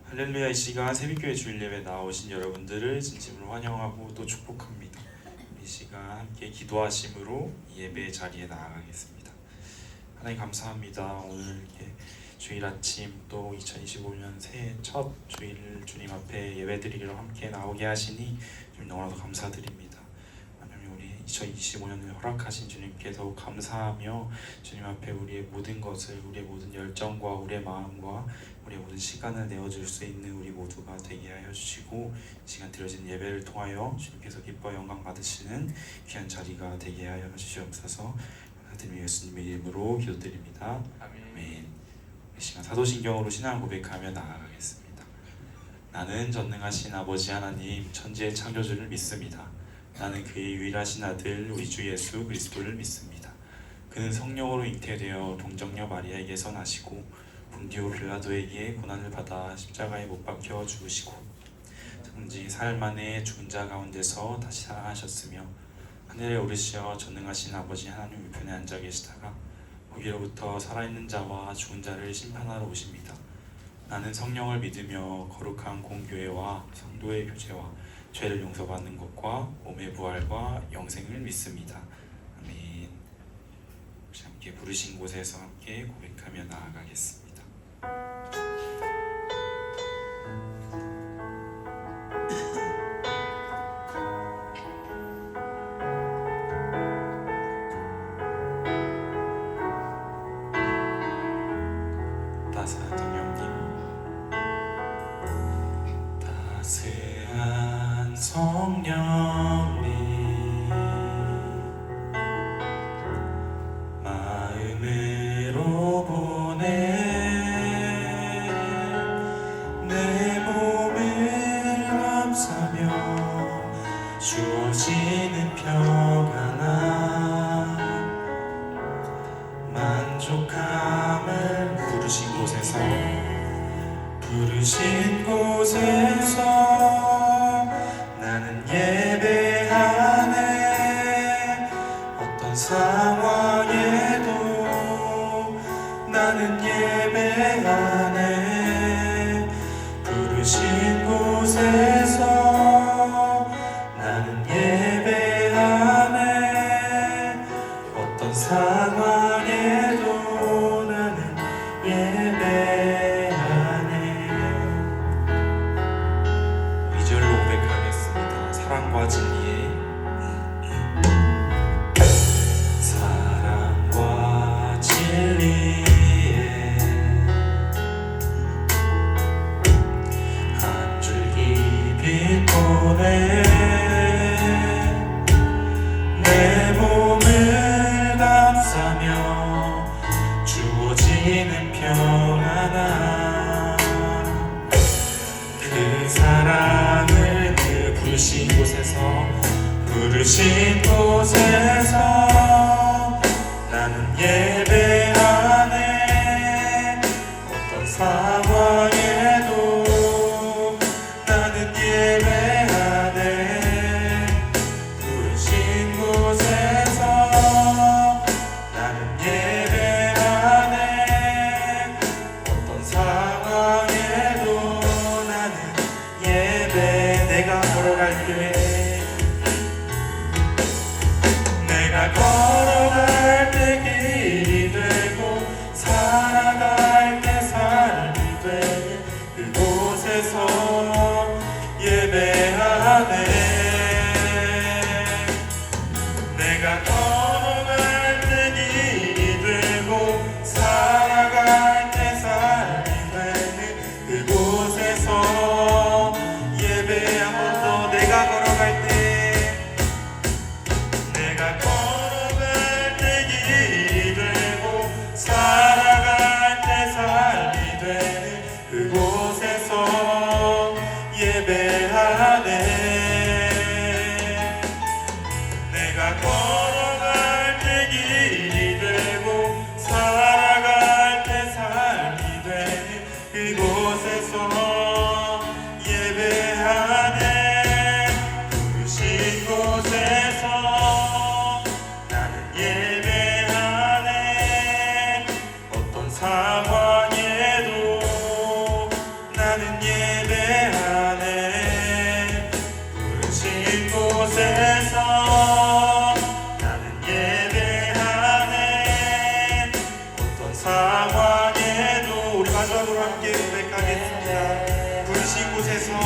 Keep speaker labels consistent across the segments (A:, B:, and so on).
A: 할렐루야. 이 시간 새벽교회 주일 예배 나오신 여러분들을 진심으로 환영하고 또 축복합니다. 이 시간 함께 기도하심으로 예배 자리에 나아가겠습니다. 하나님 감사합니다. 오늘 이렇게 주일 아침 또 2025년 새해 첫 주일 주님 앞에 예배드리러 함께 나오게 하시니 주님 너무나도 감사드립니다. 하나님 우리 2025년을 허락하신 주님께서 감사하며 주님 앞에 우리의 모든 것을, 우리의 모든 열정과 우리의 마음과 우리의 모든 시간을 내어줄 수 있는 우리 모두가 되게 하여 주시고, 시간 드려진 예배를 통하여 주님께서 기뻐 영광 받으시는 귀한 자리가 되게 하여 주시옵소서. 하나님 예수님의 이름으로 기도드립니다. 아멘. 이 시간 사도신경으로 신앙 고백하며 나아가겠습니다. 나는 전능하신 아버지 하나님 천지의 창조주를 믿습니다. 나는 그의 유일하신 아들 우리 주 예수 그리스도를 믿습니다. 그는 성령으로 잉태되어 동정녀 마리아에게서 나시고 본디오 빌라도에게 고난을 받아 십자가에 못 박혀 죽으시고 장지 사흘 만에 죽은 자 가운데서 다시 살아나셨으며 하늘에 오르시어 전능하신 아버지 하나님 우편에 앉아 계시다가 거기로부터 살아있는 자와 죽은 자를 심판하러 오십니다. 나는 성령을 믿으며 거룩한 공교회와 성도의 교제와 죄를 용서받는 것과 몸의 부활과 영생을 믿습니다. 아멘. 혹시 함께 부르신 곳에서 함께 고백하며 나아가겠습니다. 따스한 성령님 마음으로 보내 내 몸을 감싸며 주어지는 평안함 만족함을 부르신 곳에서 나는 예배하네. 어떤 상황에도 나는 예배하네. 부르신 곳에서 나는 예배하네. 어떤 상황에도 나는 예배하네. 사랑과 진리에 사랑과 진리에 한 줄기 빛 보내 내 몸을 감싸며 주어지는 평안함 그 사랑을 부르신 곳에서 나는 예배하네. 어떤 상황에도 나는 예배하네. 부르신 곳에서 나는 예배하네. 어떤 상황에도 나는 예배. 내가 걸어갈 때 걸어갈 때 길이 되고 살아갈 때 삶이 되는 그곳에서 예배하네. 내가 걸어갈 때 길이 되고 살아갈 때 삶이 되는 그곳에서 예배. 한 번 더 내가 걸어갈 때 살아갈 때 삶이 되는 그곳에서 예배하네. 내가 걸어갈 때 길이 되고 살아갈 때 삶이 되는 그곳에서 예배하네. 부르신 곳에서 나는 예배하네. 상황에도 나는 마음으로 함께 고백하겠습니다. 부르신 곳에서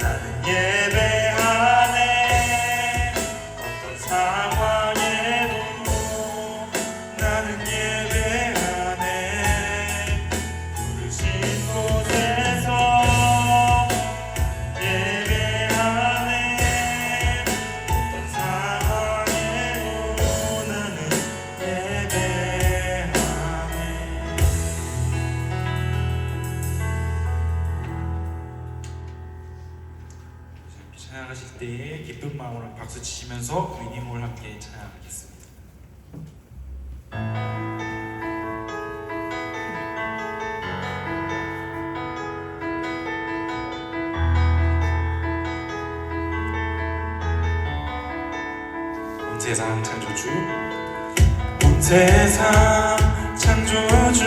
A: 나는 예배하네. 어떤 상황에도 나는 예배하네. 부르신 곳에서 예배하네. 어떤 상황에도 나는 예배하네. 찬양하실 때에 기쁜 마음으로 박수 치시면서 위님을 함께 찬양하겠습니다. 온 세상 창조주, 온 세상 창조주,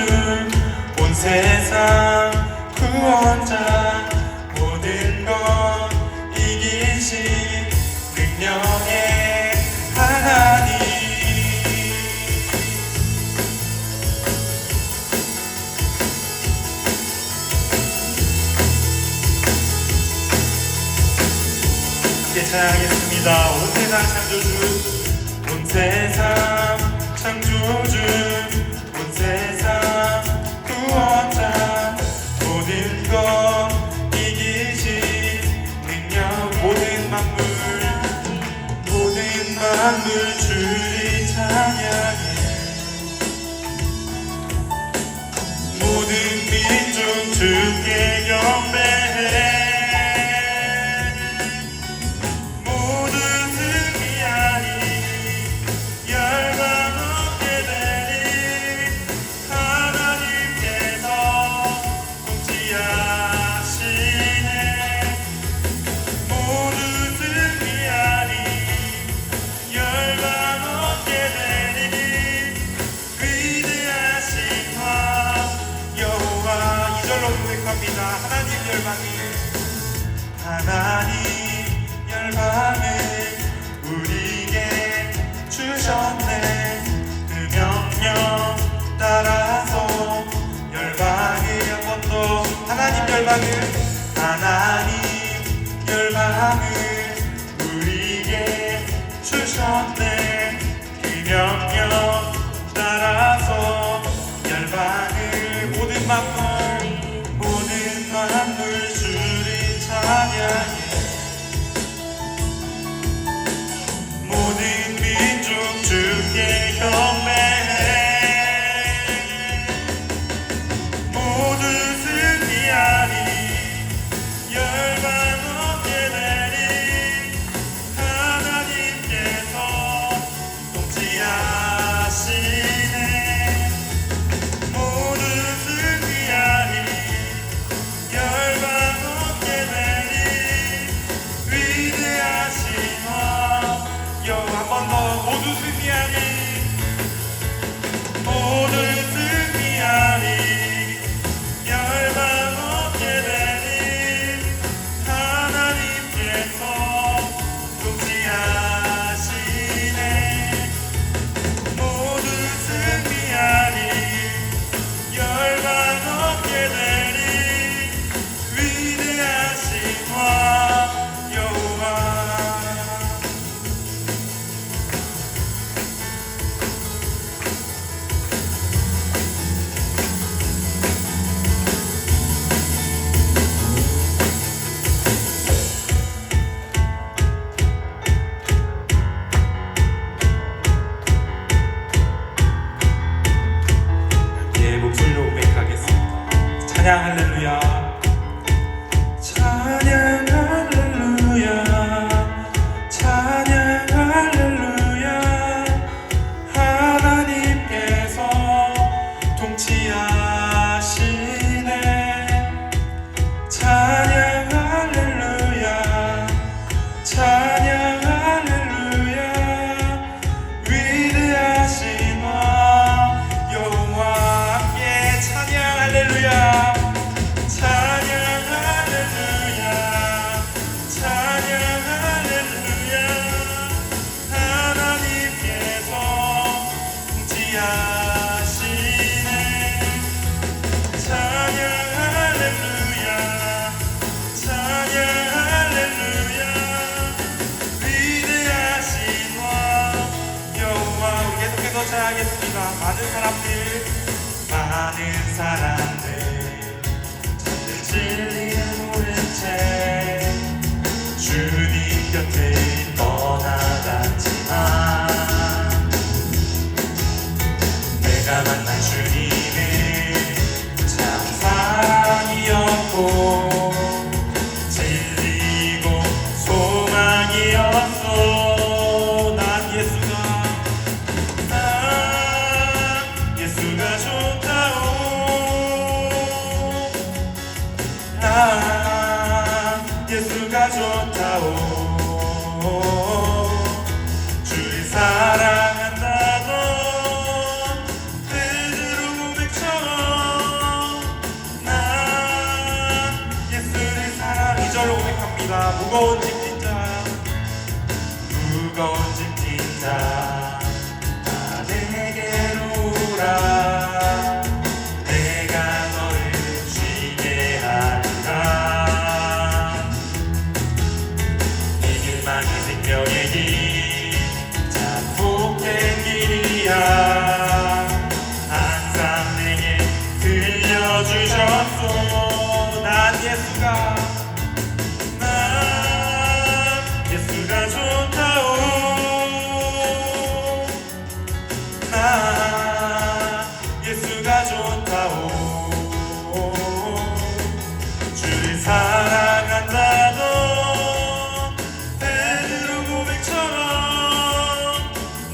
A: 온 세상 구원자, 모든 것 이기신 능력의 하나님. 함께 찬양하겠습니다. 온 세상 창조주, 온 세상 창조주, 온 세상 구원자, 모든 것 이기신 능력, 모든 만물 주를 찬양해. 모든 민족 주께 경배해. 모두 승리하리. 열방 얻게 되리. 하나님께서 통치하시네. 모두 승리하리. 열방 얻게 되리. 위대하신 화 여호와. 2절로 고백합니다. 하나님 열방을 우리에게 주셨네. 그 명령 따라서 열방을 한 번 더. 하나님 열방을 우리에게 주셨네. 그 명령 따라서 열방을 모든 만물 주를 찬양해. 모든 민족 주께 경배해. 모두 승리하리. 열방 얻게 되리. 하나님께서 통치하시네. 모두 승리하리. 열방 얻게 되리. 위대하신 화 여호와. 한 번 더. 모두 승리하리. 모두 승리하리. 열방 얻게 되리. 하나님께서 통치하시네. 모두 승리하리. 열방 얻게 되리. 위대하신 화 여호와. 예, 목소리로 고백하겠습니다. 찬양 할렐루야. 찬양 할렐루야. 찬양 할렐루야. 하나님께서 통치하시네. 찬양 할렐루야. 찬양 할렐루야. 위대하신 와 여호와. 함께 찬양 할렐루야. 찬양 많은 사람들 참된 진리를 모른 채 주님 곁을 떠나갔지만 내가 만난 주님은 참 사랑이었고 진리고 소망이었어. 난 예수가 좋다오. 난 예수가 좋다오. 주를 사랑한다던 베드로 고백처럼 난 예수를 사랑. 2절로 고백합니다. 무거운 짐 진 자, 무거운 짐 진 자 다 내게로 오라. 내가 너를 쉬게 하리라. 이 길만이 생명의 길, 참 복된 길이야. 항상 내게 들려주셨소. 난 예수가 좋다오. 난 예수가 좋다오. 주를 사랑한다던 베드로 고백처럼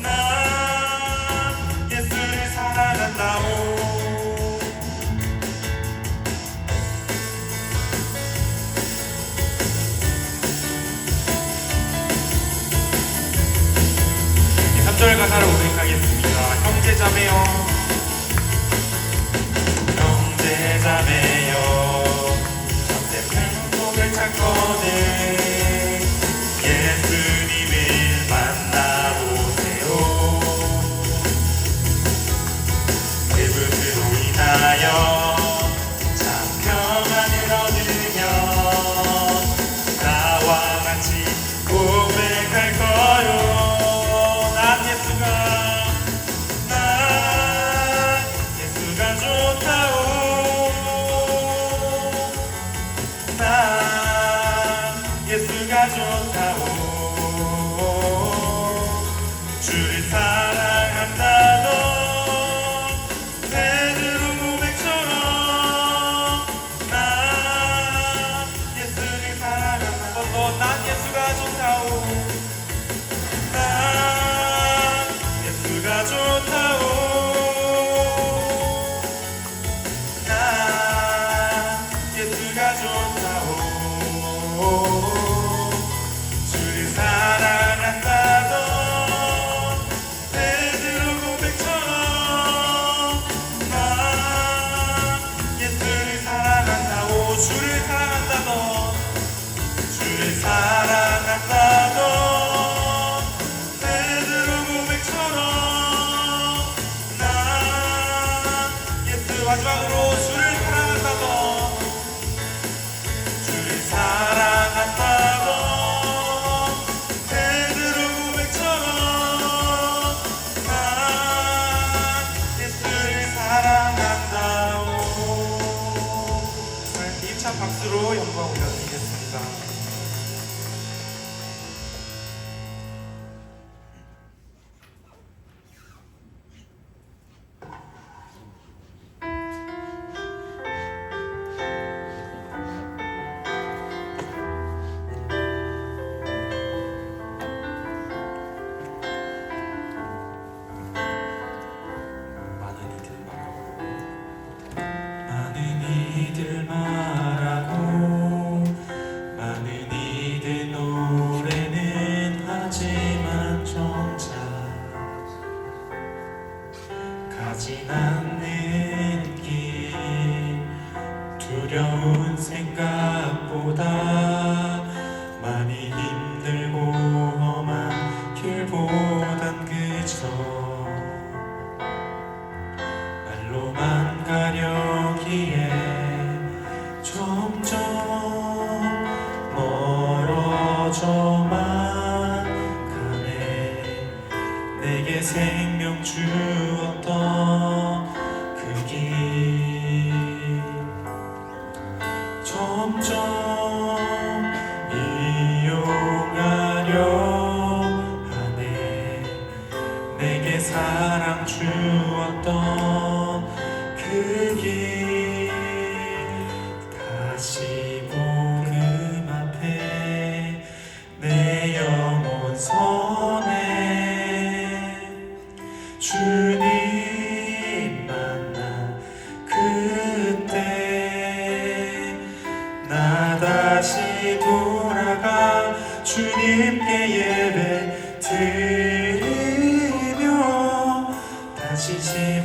A: 난 예수를 사랑한다오. 이 3절 가사를 고백하겠습니다. 형제자매여, 형제자매여, 참된 행복을 찾거든 예수님을 만나보세요. 그분으로 인하여 참 평안을 얻으며 나와 같이 고백할 거요. 난 예수가 좋다오. 난 예수가 좋다오. 주를 사랑한다던 베드로 고백처럼 난 예수를 사랑한다던 난 예수가 좋다오. 난 예수가 좋다오. 난 예수가 좋다오. 주를 사랑한다던 베드로 고백처럼 난 예수를 사랑한다오. 주를 사랑한다던 주를 사랑한다던 베드로 고백처럼 난 예수. 마지막으로 주를 사랑한다던 주를 사랑한다던 베드로 고백처럼 난 예수를 사랑한다오. 힘찬 박수로 영광 올려드리겠습니다. 가진 않는 길, 두려운 생각보다 많이 힘들고 험한 길보단 그저 말로만 가려기에 점점 멀어져만 가네. 내게 생명 주었던 그 길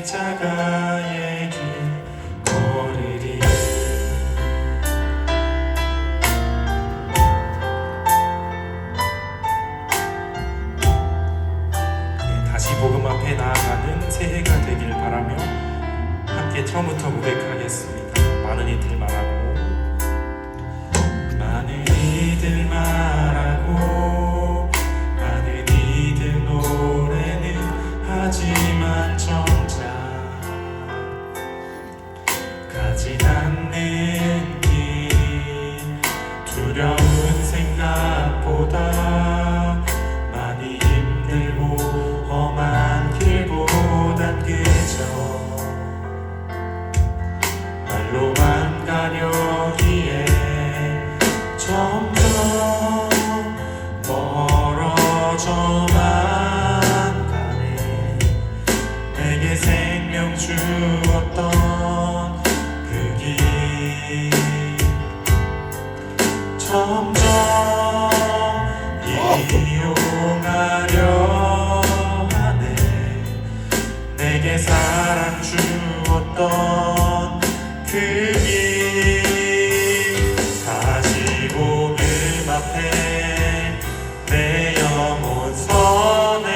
A: 십자가의 길 걸으리. 다시 복음 앞에 나아가는 새해가 되길 바라며 함께 처음부터 고백하겠습니다. 많은 이들 말하고, 많은 이들 말하고, 많은 이들 노래는 하지만 정작 가진 않는 길, 두려운 생각보다 많이 힘들고 험한 길보단 그저 말로만 가려기에 점점 멀어져만 가네. 내게 생명 주었던 그 길 점점 이용하려 하네. 내게 사랑 주었던 그 길 다시 복음 앞에 내 영혼 서네.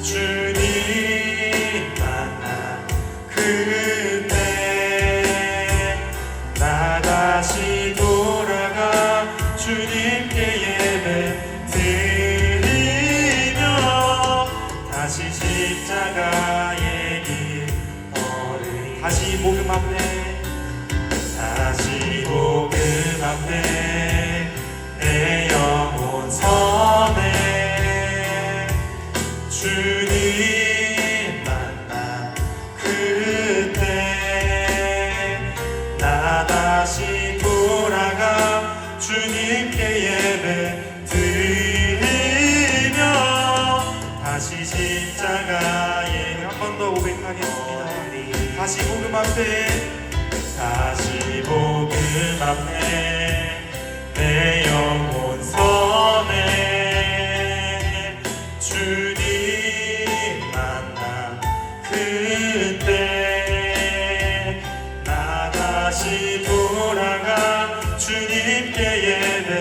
A: 주님 만나 그때 나 다시 돌아가 주님께 예배 드리며 다시 십자가의 길 걸으리. 다시 복음 앞에, 다시 복음 앞에 내 영혼 서네. 주님 만나 그때 나 다시 돌아가 주님께 예배 드리며 다시 십자가에 한 번 더 고백하겠습니다. 다시 복음 앞에, 다시 복음 앞에 내 영혼 서네. 주님 만나 그때 나 다시 돌아가 주님께 예배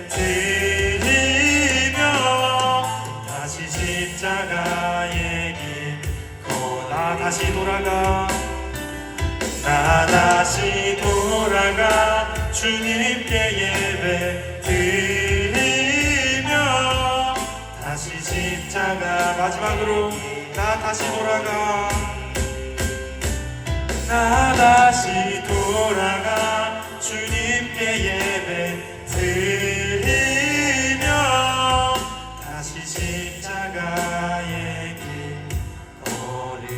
A: 드리며 다시 십자가의 길 나 다시 돌아가, 나 다시 돌아가 주님께 예배 드리며 다시 십자가 마지막으로 나 다시 돌아가, 나 다시 돌아가 주님께 예배 드리며 다시 십자가의 길 걸으리.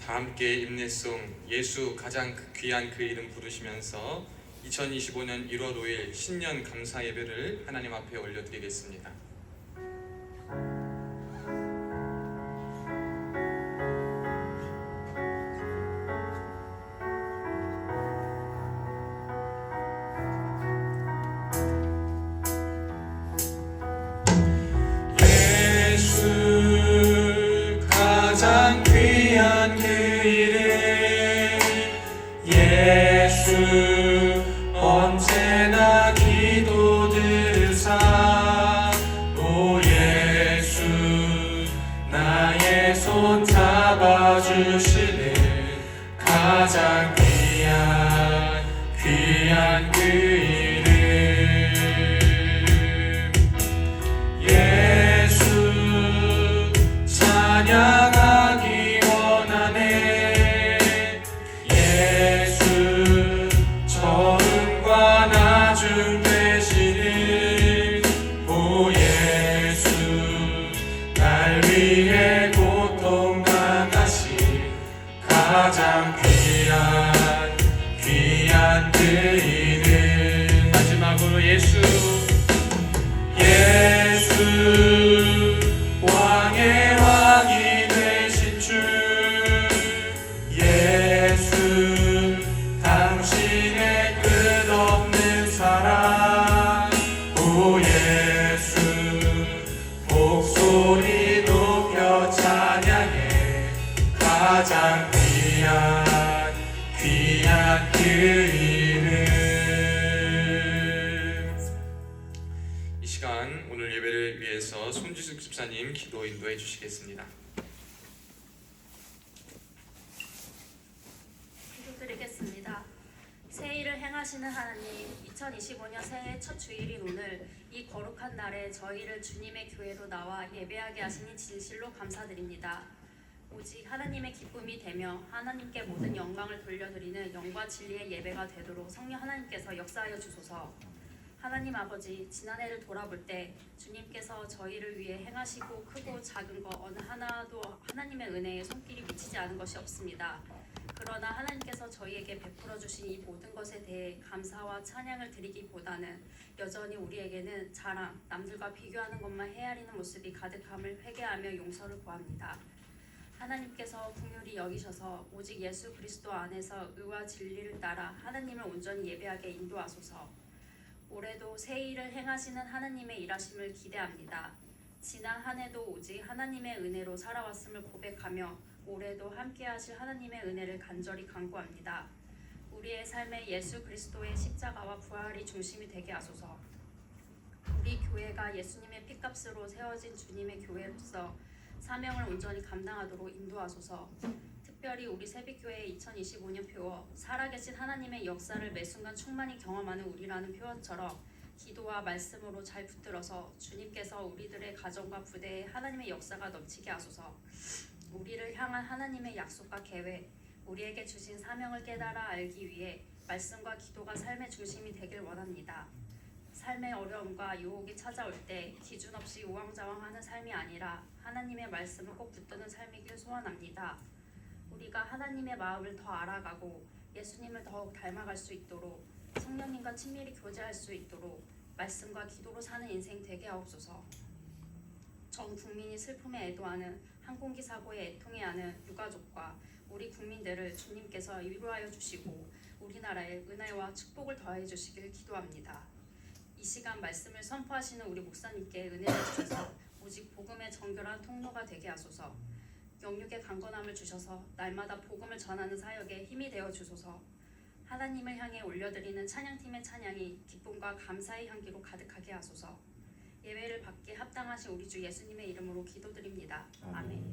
B: 다 함께 임내송 예수 가장 귀한 그 이름 부르시면서 2025년 1월 5일 신년 감사 예배를 하나님 앞에 올려드리겠습니다.
A: 예수 가장 귀한 그 이름, 예수 언제나 기도 들으사. 오 예수 나의 손 잡아주시는 가장 귀한 그 이름. 예수 찬양하기 원하네. 예수 처음과 나중 되시는 오 예수 날 위해 고통 당하신 가장 귀한
B: 시간 오늘 예배를 위해서 손지숙 집사님 기도 인도해 주시겠습니다.
C: 기도드리겠습니다. 새 일을 행하시는 하나님, 2025년 새해 첫 주일인 오늘 이 거룩한 날에 저희를 주님의 교회로 나와 예배하게 하시니 진실로 감사드립니다. 오직 하나님의 기쁨이 되며 하나님께 모든 영광을 돌려드리는 영과 진리의 예배가 되도록 성령 하나님께서 역사하여 주소서. 하나님 아버지, 지난해를 돌아볼 때 주님께서 저희를 위해 행하시고 크고 작은 것 어느 하나도 하나님의 은혜에 손길이 미치지 않은 것이 없습니다. 그러나 하나님께서 저희에게 베풀어 주신 이 모든 것에 대해 감사와 찬양을 드리기보다는 여전히 우리에게는 자랑, 남들과 비교하는 것만 헤아리는 모습이 가득함을 회개하며 용서를 구합니다. 하나님께서 긍휼히 여기셔서 오직 예수 그리스도 안에서 의와 진리를 따라 하나님을 온전히 예배하게 인도하소서. 올해도 새 일을 행하시는 하나님의 일하심을 기대합니다. 지난 한 해도 오직 하나님의 은혜로 살아왔음을 고백하며 올해도 함께 하실 하나님의 은혜를 간절히 간구합니다. 우리의 삶에 예수 그리스도의 십자가와 부활이 중심이 되게 하소서. 우리 교회가 예수님의 피값으로 세워진 주님의 교회로서 사명을 온전히 감당하도록 인도하소서. 특별히 우리 새빛교회의 2025년 표어 살아계신 하나님의 역사를 매 순간 충만히 경험하는 우리라는 표어처럼 기도와 말씀으로 잘 붙들어서 주님께서 우리들의 가정과 부대에 하나님의 역사가 넘치게 하소서. 우리를 향한 하나님의 약속과 계획, 우리에게 주신 사명을 깨달아 알기 위해 말씀과 기도가 삶의 중심이 되길 원합니다. 삶의 어려움과 유혹이 찾아올 때 기준 없이 우왕좌왕하는 삶이 아니라 하나님의 말씀을 꼭 붙드는 삶이길 소원합니다. 우리가 하나님의 마음을 더 알아가고 예수님을 더욱 닮아갈 수 있도록 성령님과 친밀히 교제할 수 있도록 말씀과 기도로 사는 인생 되게 하옵소서. 전 국민이 슬픔에 애도하는 항공기 사고에 애통해하는 유가족과 우리 국민들을 주님께서 위로하여 주시고 우리나라에 은혜와 축복을 더해 주시길 기도합니다. 이 시간 말씀을 선포하시는 우리 목사님께 은혜를 주셔서 오직 복음의 정결한 통로가 되게 하소서. 영육의 강건함을 주셔서 날마다 복음을 전하는 사역에 힘이 되어 주소서. 하나님을 향해 올려드리는 찬양팀의 찬양이 기쁨과 감사의 향기로 가득하게 하소서. 예배를 받기에 합당하신 우리 주 예수님의 이름으로 기도드립니다. 아멘.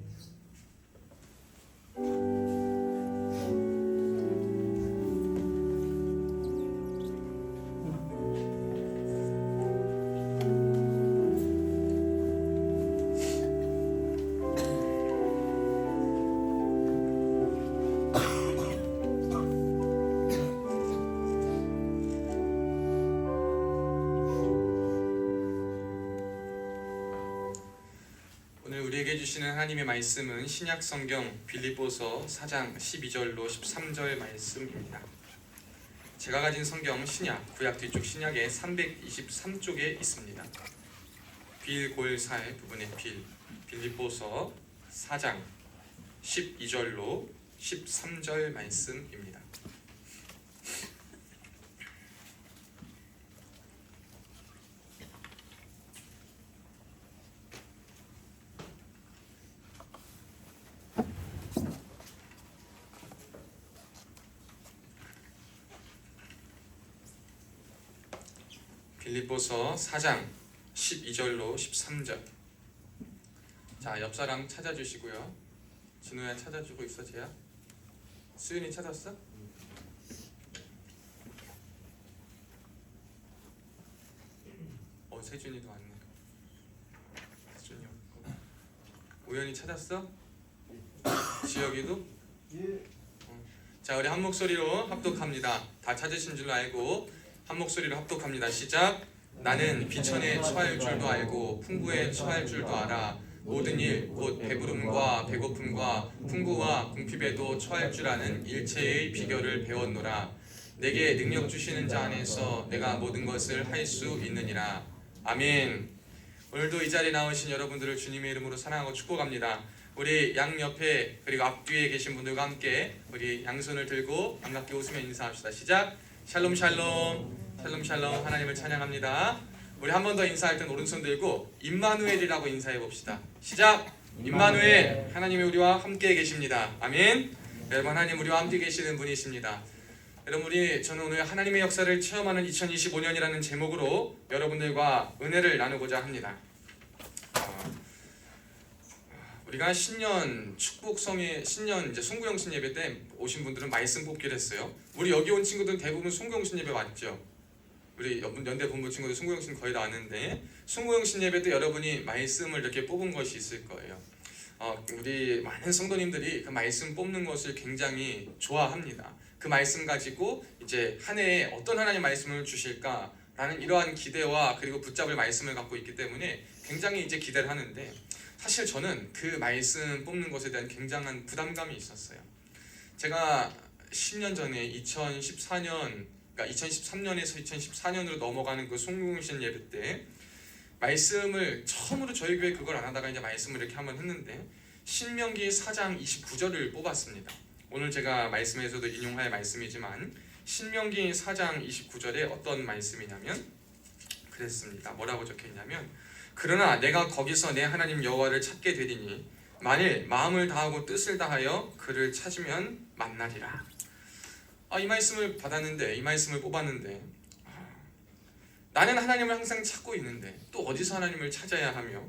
B: 오늘 우리에게 주시는 하나님의 말씀은 신약 성경 빌립보서 4장 12절로 13절 말씀입니다. 제가 가진 성경 신약, 구약 뒤쪽 신약의 323쪽에 있습니다. 빌골살 부분의 빌립보서 4장 12절로 13절 말씀입니다. 빌립보서 4장 12절로 13절. 자, 옆 사람 찾아주시고요. 진우야 찾아주고 있어, 쟤야? 수윤이 찾았어? 세준이도 왔네. 세준이 없고. 우연히 찾았어? 지혁이도?
D: 예.
B: 자, 우리 한 목소리로 합독합니다. 다 찾으신 줄로 알고 한 목소리로 합독합니다. 시작. 나는 비천에 처할 줄도 알고 풍부에 처할 줄도 알아. 모든 일, 곧 배부름과 배고픔과 풍부와 궁핍에도 처할 줄 아는 일체의 비결을 배웠노라. 내게 능력 주시는 자 안에서 내가 모든 것을 할 수 있느니라. 아멘. 오늘도 이 자리에 나오신 여러분들을 주님의 이름으로 사랑하고 축복합니다. 우리 양옆에 그리고 앞뒤에 계신 분들과 함께 우리 양손을 들고 반갑게 웃으며 인사합시다. 시작. 샬롬 샬롬. 샬롬 샬롬. 하나님을 찬양합니다. 우리 한 번 더 인사할 땐 오른손 들고 임마누엘이라고 인사해 봅시다. 시작. 임마누엘. 하나님이 우리와 함께 계십니다. 아멘. 여러분, 하나님 우리와 함께 계시는 분이십니다. 저는 오늘 하나님의 역사를 체험하는 2025년이라는 제목으로 여러분들과 은혜를 나누고자 합니다. 우리가 신년 축복성의 신년 이제 송구영신 예배 때 오신 분들은 말씀 뽑기를 했어요. 우리 여기 온 친구들은 대부분 송구영신 예배 왔죠. 우리 연대 본부 친구들 송구영신 거의 다 왔는데 송구영신 예배 때 여러분이 말씀을 이렇게 뽑은 것이 있을 거예요. 우리 많은 성도님들이 그 말씀 뽑는 것을 굉장히 좋아합니다. 그 말씀 가지고 이제 한 해에 어떤 하나님 말씀을 주실까라는 이러한 기대와 그리고 붙잡을 말씀을 갖고 있기 때문에 굉장히 이제 기대를 하는데 사실 저는 그 말씀 뽑는 것에 대한 굉장한 부담감이 있었어요. 제가 10년 전에 2014년, 그러니까 2013년에서 2014년으로 넘어가는 그 송구영신 예배 때 말씀을 처음으로 저희 교회 그걸 안 하다가 이제 말씀을 이렇게 한번 했는데 신명기 4장 29절을 뽑았습니다. 오늘 제가 말씀에서도 인용할 말씀이지만 신명기 4장 29절에 어떤 말씀이냐면 그랬습니다. 뭐라고 적혀있냐면 그러나 내가 거기서 내 하나님 여호와를 찾게 되리니 만일 마음을 다하고 뜻을 다하여 그를 찾으면 만나리라. 이 말씀을 받았는데 이 말씀을 뽑았는데 나는 하나님을 항상 찾고 있는데 또 어디서 하나님을 찾아야 하며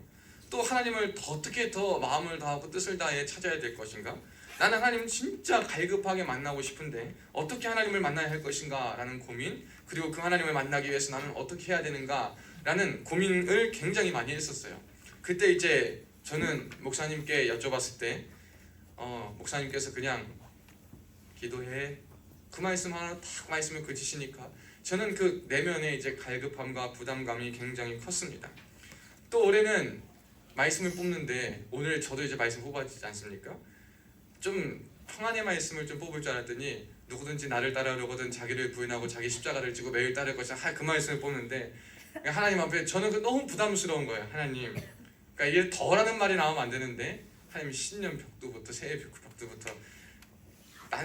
B: 또 하나님을 어떻게 더 마음을 다하고 뜻을 다해 찾아야 될 것인가? 나는 하나님 진짜 갈급하게 만나고 싶은데 어떻게 하나님을 만나야 할 것인가 라는 고민, 그리고 그 하나님을 만나기 위해서 나는 어떻게 해야 되는가 라는 고민을 굉장히 많이 했었어요. 그때 이제 저는 목사님께 여쭤봤을 때 목사님께서 그냥 기도해 그 말씀 하나 딱 말씀을 그치시니까 저는 그 내면의 이제 갈급함과 부담감이 굉장히 컸습니다. 또 올해는 말씀을 뽑는데 오늘 저도 이제 말씀 뽑았지 않습니까? 좀 평안의 말씀을 좀 뽑을 줄 알았더니 누구든지 나를 따르려거든 자기를 부인하고 자기 십자가를 지고 매일 따를 것이다 그 말씀을 뽑는데 하나님 앞에 저는 너무 부담스러운 거예요. 하나님, 그러니까 이게 더라는 말이 나오면 안 되는데 하나님 신년 벽두부터 새해 벽두부터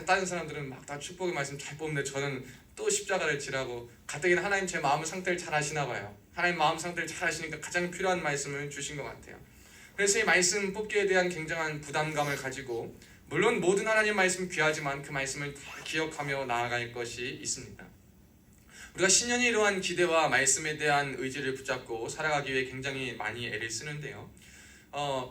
B: 다른 사람들은 막 다 축복의 말씀 잘 뽑는데 저는 또 십자가를 지라고 가뜩이나 하나님 제 마음 상태를 잘 아시나 봐요. 하나님 마음 상태를 잘 아시니까 가장 필요한 말씀을 주신 것 같아요. 그래서 이 말씀 뽑기에 대한 굉장한 부담감을 가지고 물론 모든 하나님 말씀 귀하지만 그 말씀을 다 기억하며 나아갈 것이 있습니다. 우리가 신년에 이러한 기대와 말씀에 대한 의지를 붙잡고 살아가기 위해 굉장히 많이 애를 쓰는데요.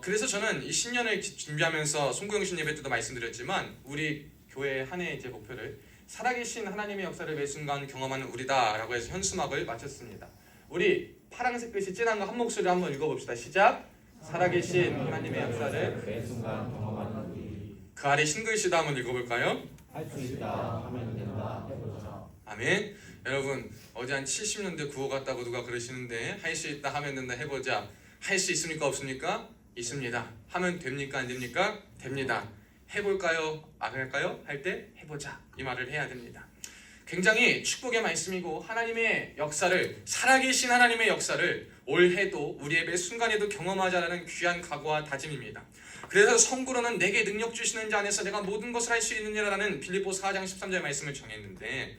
B: 그래서 저는 이 신년을 준비하면서 송구영신 예배 때도 말씀드렸지만 우리 교회 한 해 이제 목표를 살아계신 하나님의 역사를 매 순간 경험하는 우리다라고 해서 현수막을 마쳤습니다. 우리 파란색 글씨 진한 거 한 목소리로 한번 읽어봅시다. 시작. 살아계신 하나님의 역사를
D: 매 순간 경험하는 우리.
B: 그 아래 흰 글씨도 한번 읽어볼까요?
D: 할 수 있다 하면 된다 해보자.
B: 아멘. 여러분 어제 한 70년대 구호 같다고 누가 그러시는데 할 수 있다 하면 된다 해보자. 할 수 있습니까 없습니까? 있습니다. 하면 됩니까 안 됩니까? 됩니다. 해볼까요? 안 할까요? 할 때 해보자 이 말을 해야 됩니다. 굉장히 축복의 말씀이고 하나님의 역사를 살아계신 하나님의 역사를 올해도 우리의 매 순간에도 경험하자라는 귀한 각오와 다짐입니다. 그래서 성구로는 내게 능력 주시는 자 안에서 내가 모든 것을 할 수 있느니라는 빌립보 4장 13절 말씀을 정했는데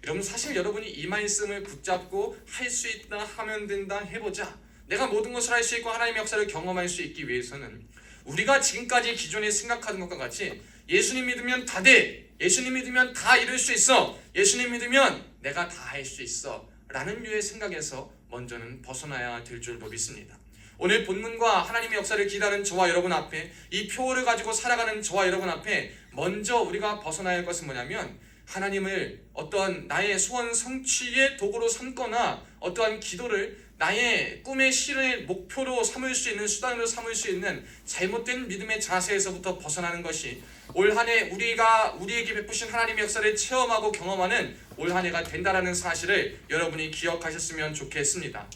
B: 여러분 사실 여러분이 이 말씀을 붙잡고 할 수 있다 하면 된다 해보자 내가 모든 것을 할 수 있고 하나님의 역사를 경험할 수 있기 위해서는 우리가 지금까지 기존에 생각하는 것과 같이 예수님 믿으면 다 돼, 예수님 믿으면 다 이룰 수 있어, 예수님 믿으면 내가 다 할 수 있어 라는 류의 생각에서 먼저는 벗어나야 될 줄로 믿습니다. 오늘 본문과 하나님의 역사를 기다리는 저와 여러분 앞에 이 표를 가지고 살아가는 저와 여러분 앞에 먼저 우리가 벗어나야 할 것은 뭐냐면 하나님을 어떠한 나의 소원 성취의 도구로 삼거나 어떠한 기도를 나의 꿈의 실현의 목표로 삼을 수 있는 수단으로 삼을 수 있는 잘못된 믿음의 자세에서부터 벗어나는 것이 올 한 해 우리에게 베푸신 하나님의 역사를 체험하고 경험하는 올 한 해가 된다라는 사실을 여러분이 기억하셨으면 좋겠습니다.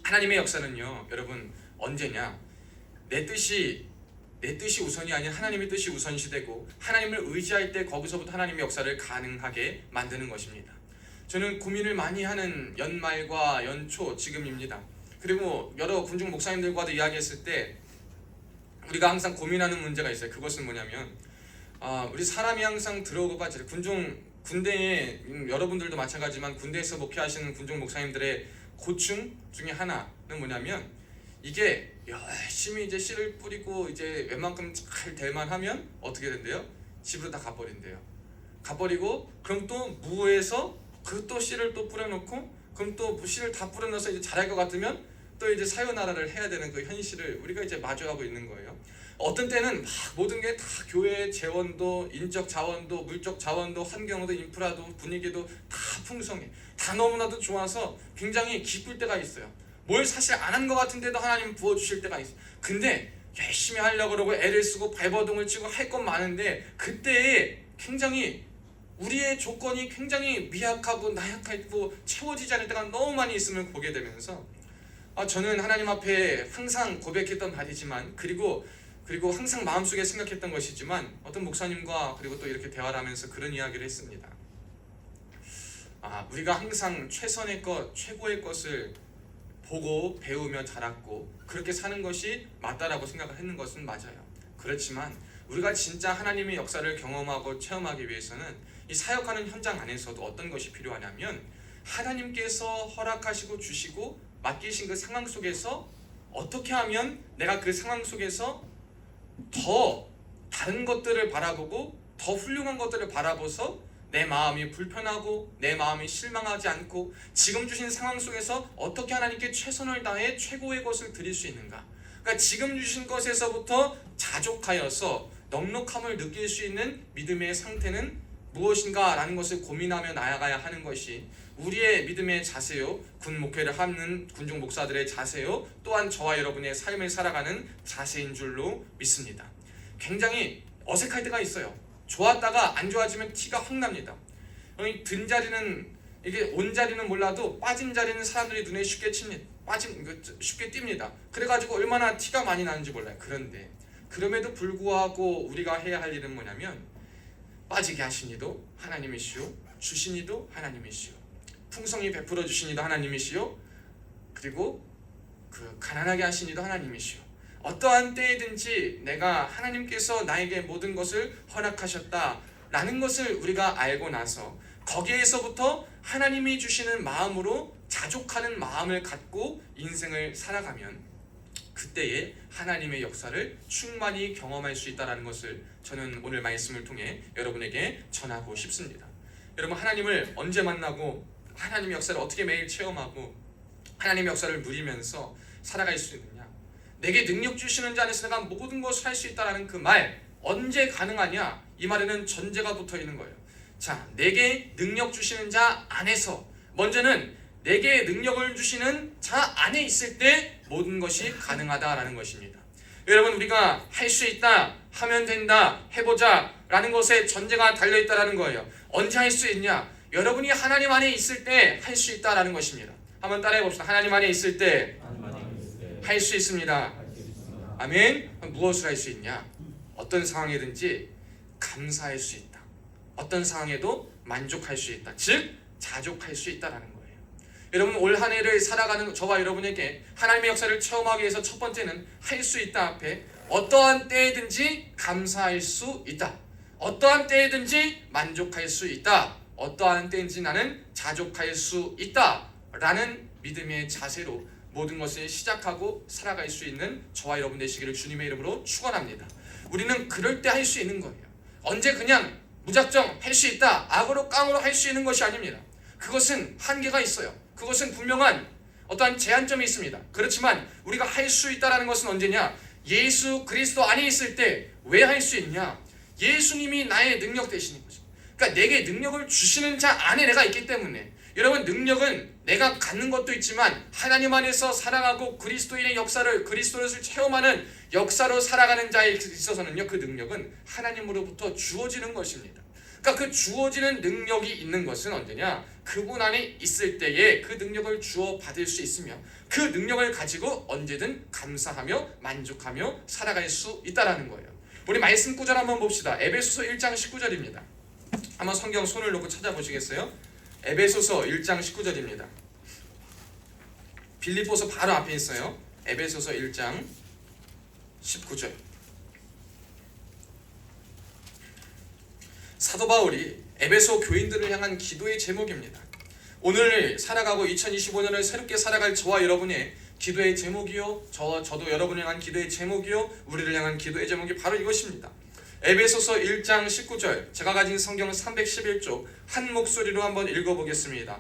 B: 하나님의 역사는요 여러분 언제냐 내 뜻이 우선이 아닌 하나님의 뜻이 우선시되고 하나님을 의지할 때 거기서부터 하나님의 역사를 가능하게 만드는 것입니다. 저는 고민을 많이 하는 연말과 연초 지금입니다. 그리고 여러 군중 목사님들과도 이야기했을 때 우리가 항상 고민하는 문제가 있어요. 그것은 뭐냐면 우리 사람이 항상 들어오고 군대에 여러분들도 마찬가지지만 군대에서 목회하시는 군중 목사님들의 고충 중에 하나는 뭐냐면 이게 열심히 이제 씨를 뿌리고 이제 웬만큼 잘 될만 하면 어떻게 된대요? 집으로 다 가버린대요. 가버리고 그럼 또 무에서 그 또 씨를 또 뿌려놓고 그럼 또 씨를 다 뿌려넣어서 이제 자랄 것 같으면 또 이제 사요나라를 해야 되는 그 현실을 우리가 이제 마주하고 있는 거예요. 어떤 때는 막 모든 게 다 교회의 재원도, 인적 자원도, 물적 자원도, 환경도, 인프라도, 분위기도 다 풍성해. 다 너무나도 좋아서 굉장히 기쁠 때가 있어요. 뭘 사실 안 한 것 같은데도 하나님 부어주실 때가 있어요. 근데 열심히 하려고 그러고 애를 쓰고 발버둥을 치고 할 건 많은데 그때에 굉장히 우리의 조건이 굉장히 미약하고 나약하고 채워지지 않을 때가 너무 많이 있음을 보게 되면서 저는 하나님 앞에 항상 고백했던 바이지만 그리고 항상 마음속에 생각했던 것이지만 어떤 목사님과 그리고 또 이렇게 대화를 하면서 그런 이야기를 했습니다. 우리가 항상 최선의 것, 최고의 것을 보고 배우며 자랐고 그렇게 사는 것이 맞다라고 생각을 했는 것은 맞아요. 그렇지만 우리가 진짜 하나님의 역사를 경험하고 체험하기 위해서는 이 사역하는 현장 안에서도 어떤 것이 필요하냐면 하나님께서 허락하시고 주시고 맡기신 그 상황 속에서 어떻게 하면 내가 그 상황 속에서 더 다른 것들을 바라보고 더 훌륭한 것들을 바라보서 내 마음이 불편하고 내 마음이 실망하지 않고 지금 주신 상황 속에서 어떻게 하나님께 최선을 다해 최고의 것을 드릴 수 있는가. 그러니까 지금 주신 것에서부터 자족하여서 넉넉함을 느낄 수 있는 믿음의 상태는 무엇인가 라는 것을 고민하며 나아가야 하는 것이 우리의 믿음의 자세요, 군 목회를 하는 군중 목사들의 자세요, 또한 저와 여러분의 삶을 살아가는 자세인 줄로 믿습니다. 굉장히 어색할 때가 있어요. 좋았다가 안 좋아지면 티가 확 납니다. 든 자리는 이게 온 자리는 몰라도 빠진 자리는 사람들이 눈에 쉽게 쉽게 띕니다. 그래가지고 얼마나 티가 많이 나는지 몰라요. 그런데 그럼에도 불구하고 우리가 해야 할 일은 뭐냐면 빠지게 하신 이도 하나님이시오, 주신 이도 하나님이시오, 풍성히 베풀어 주신 이도 하나님이시오, 그리고 그 가난하게 하신 이도 하나님이시오. 어떠한 때이든지 내가 하나님께서 나에게 모든 것을 허락하셨다라는 것을 우리가 알고 나서 거기에서부터 하나님이 주시는 마음으로 자족하는 마음을 갖고 인생을 살아가면 그때에 하나님의 역사를 충만히 경험할 수 있다는 것을 저는 오늘 말씀을 통해 여러분에게 전하고 싶습니다. 여러분, 하나님을 언제 만나고 하나님의 역사를 어떻게 매일 체험하고 하나님의 역사를 누리면서 살아갈 수 있느냐. 내게 능력 주시는 자 안에서 내가 모든 것을 할 수 있다는 그 말 언제 가능하냐. 이 말에는 전제가 붙어 있는 거예요. 자, 내게 능력 주시는 자 안에서 먼저는 내게 능력을 주시는 자 안에 있을 때 모든 것이 가능하다라는 것입니다. 여러분, 우리가 할 수 있다, 하면 된다, 해보자 라는 것에 전제가 달려있다라는 거예요. 언제 할 수 있냐? 여러분이 하나님 안에 있을 때 할 수 있다라는 것입니다. 한번 따라해 봅시다. 하나님 안에 있을 때 할 수 있습니다. 아멘. 무엇을 할 수 있냐? 어떤 상황이든지 감사할 수 있다. 어떤 상황에도 만족할 수 있다. 즉 자족할 수 있다라는 거예요. 여러분, 올 한 해를 살아가는 저와 여러분에게 하나님의 역사를 체험하기 위해서 첫 번째는 할 수 있다 앞에 어떠한 때이든지 감사할 수 있다. 어떠한 때이든지 만족할 수 있다. 어떠한 때인지 나는 자족할 수 있다 라는 믿음의 자세로 모든 것을 시작하고 살아갈 수 있는 저와 여러분 되시기를 주님의 이름으로 축원합니다. 우리는 그럴 때 할 수 있는 거예요. 언제 그냥 무작정 할 수 있다, 악으로 깡으로 할 수 있는 것이 아닙니다. 그것은 한계가 있어요. 그것은 분명한 어떠한 제한점이 있습니다. 그렇지만 우리가 할 수 있다는 것은 언제냐? 예수 그리스도 안에 있을 때. 왜 할 수 있냐? 예수님이 나의 능력 되시는 거죠. 그러니까 내게 능력을 주시는 자 안에 내가 있기 때문에. 여러분, 능력은 내가 갖는 것도 있지만 하나님 안에서 살아가고 그리스도인의 역사를, 그리스도를 체험하는 역사로 살아가는 자에 있어서는요, 그 능력은 하나님으로부터 주어지는 것입니다. 그러니까 그 주어지는 능력이 있는 것은 언제냐? 그분 안에 있을 때에 그 능력을 주어 받을 수 있으며 그 능력을 가지고 언제든 감사하며 만족하며 살아갈 수 있다라는 거예요. 우리 말씀 구절 한번 봅시다. 에베소서 1장 19절입니다. 한번 성경 손을 놓고 찾아보시겠어요? 에베소서 1장 19절입니다. 빌립보서 바로 앞에 있어요. 에베소서 1장 19절. 사도 바울이 에베소 교인들을 향한 기도의 제목입니다. 오늘 살아가고 2025년을 새롭게 살아갈 저와 여러분의 기도의 제목이요, 저도 여러분을 향한 기도의 제목이요, 우리를 향한 기도의 제목이 바로 이것입니다. 에베소서 1장 19절, 제가 가진 성경 311쪽 한 목소리로 한번 읽어보겠습니다.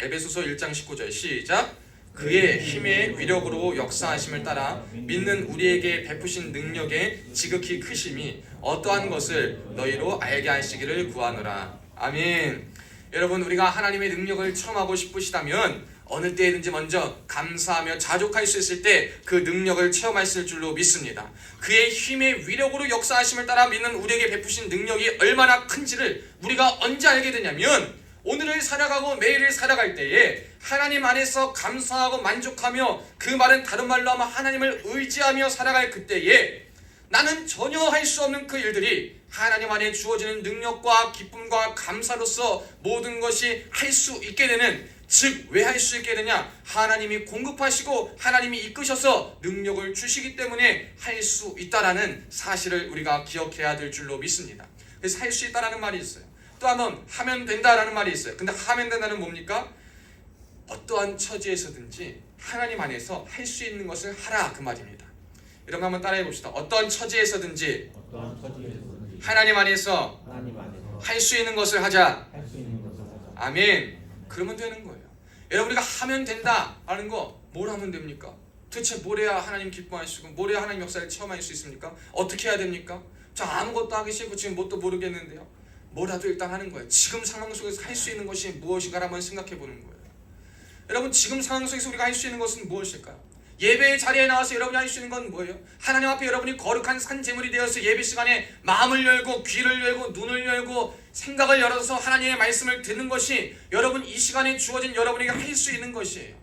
B: 에베소서 1장 19절 시작. 그의 힘의 위력으로 역사하심을 따라 믿는 우리에게 베푸신 능력의 지극히 크심이 어떠한 것을 너희로 알게 하시기를 구하노라. 아멘. 여러분, 우리가 하나님의 능력을 체험하고 싶으시다면 어느 때든지 먼저 감사하며 자족할 수 있을 때 그 능력을 체험하실 줄로 믿습니다. 그의 힘의 위력으로 역사하심을 따라 믿는 우리에게 베푸신 능력이 얼마나 큰지를 우리가 언제 알게 되냐면 오늘을 살아가고 매일을 살아갈 때에 하나님 안에서 감사하고 만족하며, 그 말은 다른 말로 하면 하나님을 의지하며 살아갈 그때에 나는 전혀 할 수 없는 그 일들이 하나님 안에 주어지는 능력과 기쁨과 감사로서 모든 것이 할 수 있게 되는, 즉 왜 할 수 있게 되냐? 하나님이 공급하시고 하나님이 이끄셔서 능력을 주시기 때문에 할 수 있다라는 사실을 우리가 기억해야 될 줄로 믿습니다. 그래서 할 수 있다라는 말이 있어요. 또 한번 하면 된다라는 말이 있어요. 근데 하면 된다는 뭡니까? 어떠한 처지에서든지 하나님 안에서 할 수 있는 것을 하라, 그 말입니다. 여러분 한번 따라해 봅시다. 어떠한 처지에서든지 하나님 안에서 할 수 있는 것을 하자. 아멘. 그러면 되는 거예요. 여러분, 우리가 하면 된다라는 거 뭘 하면 됩니까? 도대체 뭘 해야 하나님 기뻐하시고 뭘 해야 하나님 역사를 체험할 수 있습니까? 어떻게 해야 됩니까? 저 아무것도 하기 싫고 지금 뭣도 모르겠는데요. 뭐라도 일단 하는 거예요. 지금 상황 속에서 할 수 있는 것이 무엇인가를 한번 생각해 보는 거예요. 여러분, 지금 상황 속에서 우리가 할 수 있는 것은 무엇일까요? 예배의 자리에 나와서 여러분이 할 수 있는 건 뭐예요? 하나님 앞에 여러분이 거룩한 산제물이 되어서 예배 시간에 마음을 열고 귀를 열고 눈을 열고 생각을 열어서 하나님의 말씀을 듣는 것이 여러분 이 시간에 주어진 여러분에게 할 수 있는 것이에요.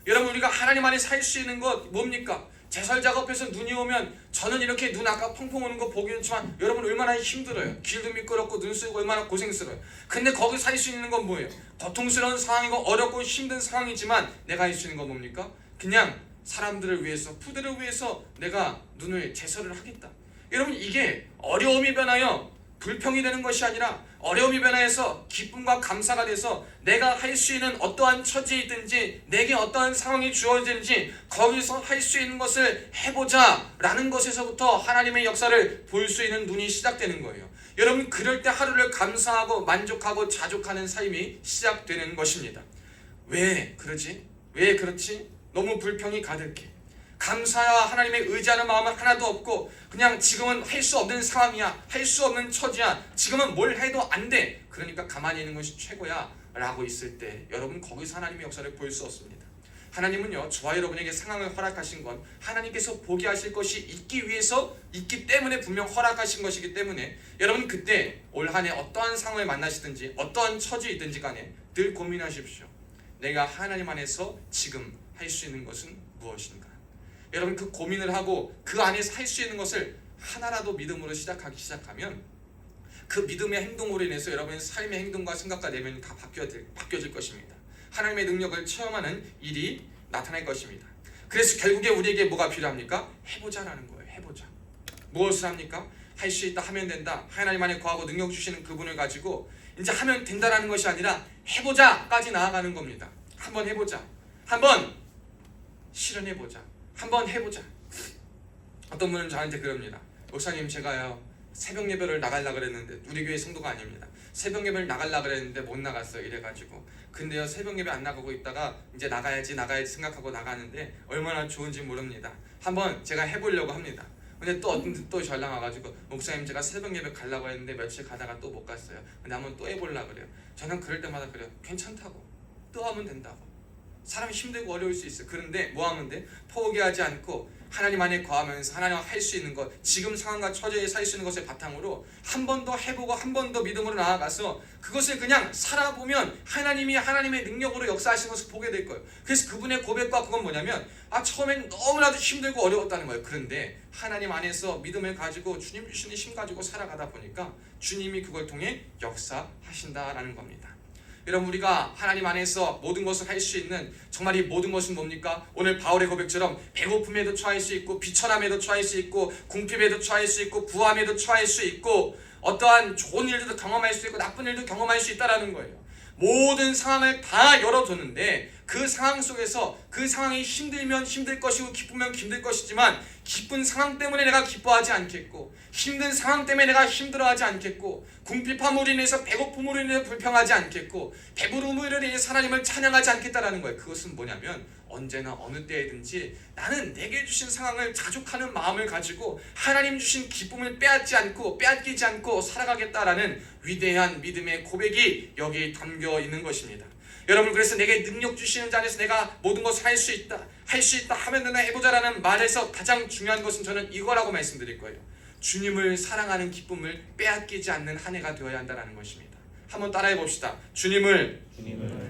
B: 여러분, 우리가 하나님 안에서 할 수 있는 것 뭡니까? 제설 작업해서 눈이 오면 저는 이렇게 눈 아까 펑펑 오는 거 보기 좋지만 여러분 얼마나 힘들어요. 길도 미끄럽고 눈 쓰고 얼마나 고생스러워요. 근데 거기서 할 수 있는 건 뭐예요? 고통스러운 상황이고 어렵고 힘든 상황이지만 내가 할 수 있는 건 뭡니까? 그냥 사람들을 위해서, 부대를 위해서 내가 눈을 제설을 하겠다. 여러분, 이게 어려움이 변하여 불평이 되는 것이 아니라 어려움이 변화해서 기쁨과 감사가 돼서 내가 할 수 있는 어떠한 처지에 있든지 내게 어떠한 상황이 주어지든지 거기서 할 수 있는 것을 해보자 라는 것에서부터 하나님의 역사를 볼 수 있는 눈이 시작되는 거예요. 여러분, 그럴 때 하루를 감사하고 만족하고 자족하는 삶이 시작되는 것입니다. 왜 그러지? 왜 그렇지? 너무 불평이 가득해. 감사와 하나님의 의지하는 마음은 하나도 없고 그냥 지금은 할 수 없는 상황이야, 할 수 없는 처지야, 지금은 뭘 해도 안 돼, 그러니까 가만히 있는 것이 최고야 라고 있을 때 여러분 거기서 하나님의 역사를 볼 수 없습니다. 하나님은요, 저와 여러분에게 상황을 허락하신 건 하나님께서 보게 하실 것이 있기 위해서 있기 때문에 분명 허락하신 것이기 때문에 여러분 그때 올 한 해 어떠한 상황을 만나시든지 어떠한 처지에 있든지 간에 늘 고민하십시오. 내가 하나님 안에서 지금 할 수 있는 것은 무엇인가? 여러분, 그 고민을 하고 그 안에서 할 수 있는 것을 하나라도 믿음으로 시작하기 시작하면 그 믿음의 행동으로 인해서 여러분의 삶의 행동과 생각과 내면이 다 바뀌어질 것입니다. 하나님의 능력을 체험하는 일이 나타날 것입니다. 그래서 결국에 우리에게 뭐가 필요합니까? 해보자라는 거예요. 해보자. 무엇을 합니까? 할 수 있다, 하면 된다. 하나님 안에 거하고 능력 주시는 그분을 가지고 이제 하면 된다라는 것이 아니라 해보자까지 나아가는 겁니다. 한번 해보자. 한번 실현해보자. 한번 해보자. 어떤 분은 저한테 그럽니다. 목사님, 제가요 새벽 예배를 나가려고 그랬는데, 우리 교회 성도가 아닙니다. 새벽 예배를 나가려고 그랬는데 못 나갔어요. 이래가지고 근데요 새벽 예배 안 나가고 있다가 이제 나가야지 생각하고 나가는데 얼마나 좋은지 모릅니다. 한번 제가 해보려고 합니다. 근데 또 어떤 분 또 전화 와가지고 목사님, 제가 새벽 예배 가려고 했는데 며칠 가다가 또 못 갔어요. 근데 한번 또 해보려고 그래요. 저는 그럴 때마다 그래요. 괜찮다고. 또 하면 된다고. 사람이 힘들고 어려울 수 있어요. 그런데 뭐 하면 돼? 포기하지 않고 하나님 안에 거하면서 하나님 할 수 있는 것, 지금 상황과 처지에 살 수 있는 것을 바탕으로 한 번 더 해보고 한 번 더 믿음으로 나아가서 그것을 그냥 살아보면 하나님이 하나님의 능력으로 역사하시는 것을 보게 될 거예요. 그래서 그분의 고백과 그건 뭐냐면 처음엔 너무나도 힘들고 어려웠다는 거예요. 그런데 하나님 안에서 믿음을 가지고 주님 주시는 힘 가지고 살아가다 보니까 주님이 그걸 통해 역사하신다라는 겁니다. 여러분, 우리가 하나님 안에서 모든 것을 할 수 있는, 정말 이 모든 것은 뭡니까? 오늘 바울의 고백처럼 배고픔에도 처할 수 있고 비천함에도 처할 수 있고 궁핍에도 처할 수 있고 부함에도 처할 수 있고 어떠한 좋은 일들도 경험할 수 있고 나쁜 일도 경험할 수 있다라는 거예요. 모든 상황을 다 열어줬는데 그 상황 속에서 그 상황이 힘들면 힘들 것이고 기쁘면 기쁠 것이지만 기쁜 상황 때문에 내가 기뻐하지 않겠고 힘든 상황 때문에 내가 힘들어하지 않겠고 궁핍함으로 인해서 배고픔으로 인해서 불평하지 않겠고 배부름으로 인해서 하나님을 찬양하지 않겠다라는 거예요. 그것은 뭐냐면 언제나 어느 때이든지 나는 내게 주신 상황을 자족하는 마음을 가지고 하나님 주신 기쁨을 빼앗기지 않고 살아가겠다라는 위대한 믿음의 고백이 여기 담겨 있는 것입니다. 여러분, 그래서 내게 능력 주시는 자 안에서 내가 모든 것을 할 수 있다 하면 되나 해보자라는 말에서 가장 중요한 것은 저는 이거라고 말씀드릴 거예요. 주님을 사랑하는 기쁨을 빼앗기지 않는 한 해가 되어야 한다는 것입니다. 한번 따라해 봅시다. 주님을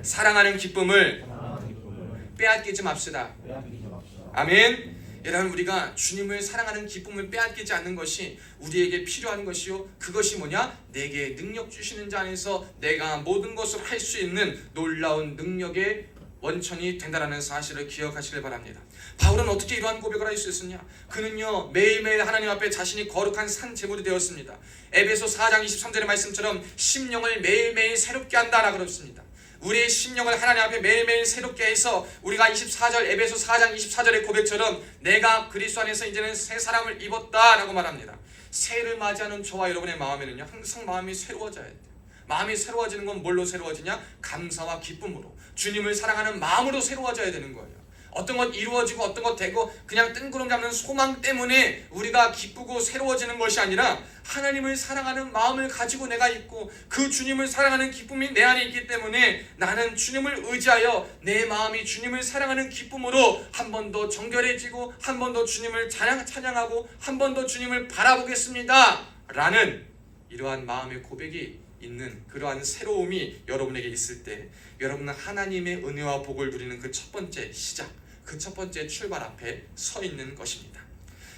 B: 사랑하는 기쁨을
D: 사랑하는 기쁨을
B: 빼앗기지 맙시다.
D: 빼앗기지 맙시다.
B: 아멘. 여러분, 우리가 주님을 사랑하는 기쁨을 빼앗기지 않는 것이 우리에게 필요한 것이요, 그것이 뭐냐? 내게 능력 주시는 자 안에서 내가 모든 것을 할 수 있는 놀라운 능력의 원천이 된다는 사실을 기억하시길 바랍니다. 바울은 어떻게 이러한 고백을 할 수 있었냐? 그는요 매일매일 하나님 앞에 자신이 거룩한 산 제물이 되었습니다. 에베소 4장 23절의 말씀처럼 심령을 매일매일 새롭게 한다라고 그랬습니다. 우리의 심령을 하나님 앞에 매일매일 새롭게 해서 우리가 24절 에베소 4장 24절의 고백처럼 내가 그리스도 안에서 이제는 새 사람을 입었다라고 말합니다. 새해를 맞이하는 저와 여러분의 마음에는요 항상 마음이 새로워져야 돼요. 마음이 새로워지는 건 뭘로 새로워지냐? 감사와 기쁨으로, 주님을 사랑하는 마음으로 새로워져야 되는 거예요. 어떤 것 이루어지고 어떤 것 되고 그냥 뜬구름 잡는 소망 때문에 우리가 기쁘고 새로워지는 것이 아니라 하나님을 사랑하는 마음을 가지고 내가 있고 그 주님을 사랑하는 기쁨이 내 안에 있기 때문에 나는 주님을 의지하여 내 마음이 주님을 사랑하는 기쁨으로 한 번 더 정결해지고 한 번 더 주님을 찬양하고 한 번 더 주님을 바라보겠습니다 라는 이러한 마음의 고백이 있는 그러한 새로움이 여러분에게 있을 때 여러분은 하나님의 은혜와 복을 누리는 그 첫 번째 시작, 그 첫 번째 출발 앞에 서 있는 것입니다.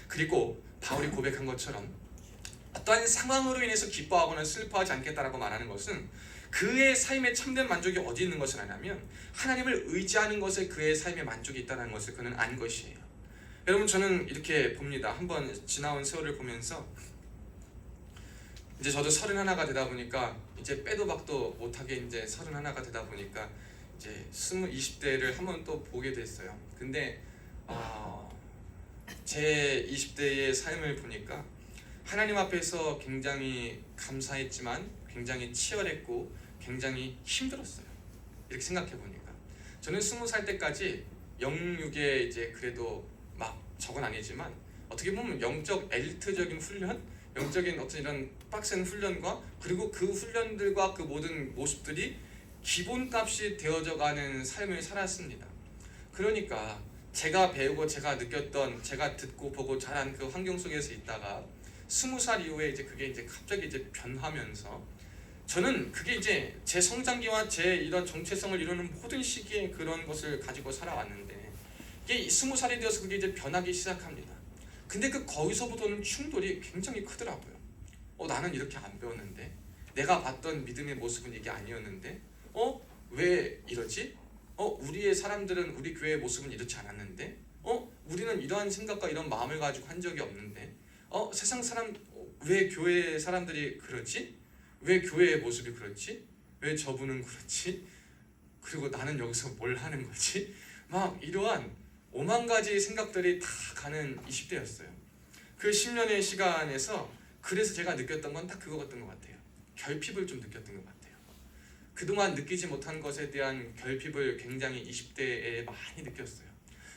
B: 그리고 바울이 고백한 것처럼 어떠한 상황으로 인해서 기뻐하거나 슬퍼하지 않겠다라고 말하는 것은 그의 삶의 참된 만족이 어디 있는 것을 아냐면 하나님을 의지하는 것에 그의 삶의 만족이 있다는 것을 그는 안 것이에요. 여러분, 저는 이렇게 봅니다. 한번 지나온 세월을 보면서 이제 저도 31가 되다 보니까 이제 빼도 박도 못하게 이제 31가 되다 보니까 이제 20대를 한번 또 보게 됐어요. 근데 제 20대의 삶을 보니까 하나님 앞에서 굉장히 감사했지만 굉장히 치열했고 굉장히 힘들었어요. 이렇게 생각해 보니까 저는 20살 때까지 영육에 이제 그래도 막 저건 아니지만 어떻게 보면 영적 엘리트적인 훈련, 영적인 어떤 이런 빡센 훈련과 그리고 그 훈련들과 그 모든 모습들이 기본값이 되어져 가는 삶을 살았습니다. 그러니까 제가 배우고 제가 느꼈던, 제가 듣고 보고 자란 그 환경 속에서 있다가 20살 이후에 이제 그게 이제 갑자기 이제 변하면서 저는 그게 이제 제 성장기와 제 이런 정체성을 이루는 모든 시기에 그런 것을 가지고 살아왔는데 이게 20살이 되어서 그게 이제 변하기 시작합니다. 근데 그 거기서부터는 충돌이 굉장히 크더라고요. 나는 이렇게 안 배웠는데, 내가 봤던 믿음의 모습은 이게 아니었는데, 왜 이러지? 우리의 사람들은 우리 교회의 모습은 이렇지 않았는데, 우리는 이러한 생각과 이런 마음을 가지고 한 적이 없는데, 세상 사람 왜 교회 사람들이 그러지? 왜 교회의 모습이 그렇지? 왜 저분은 그렇지? 그리고 나는 여기서 뭘 하는 거지? 막 이러한 5만 가지 생각들이 다 가는 20대였어요. 그 10년의 시간에서 그래서 제가 느꼈던 건 딱 그거였던 것 같아요. 결핍을 좀 느꼈던 것 같아요. 그동안 느끼지 못한 것에 대한 결핍을 굉장히 20대에 많이 느꼈어요.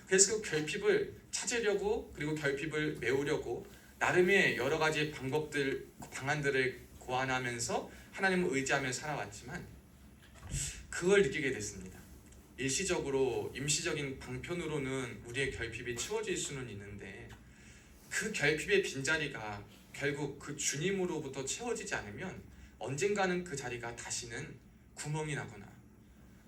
B: 그래서 그 결핍을 찾으려고, 그리고 결핍을 메우려고 나름의 여러 가지 방안들을 고안하면서 하나님을 의지하며 살아왔지만 그걸 느끼게 됐습니다. 일시적으로, 임시적인 방편으로는 우리의 결핍이 채워질 수는 있는데 그 결핍의 빈자리가 결국 그 주님으로부터 채워지지 않으면 언젠가는 그 자리가 다시는 구멍이 나거나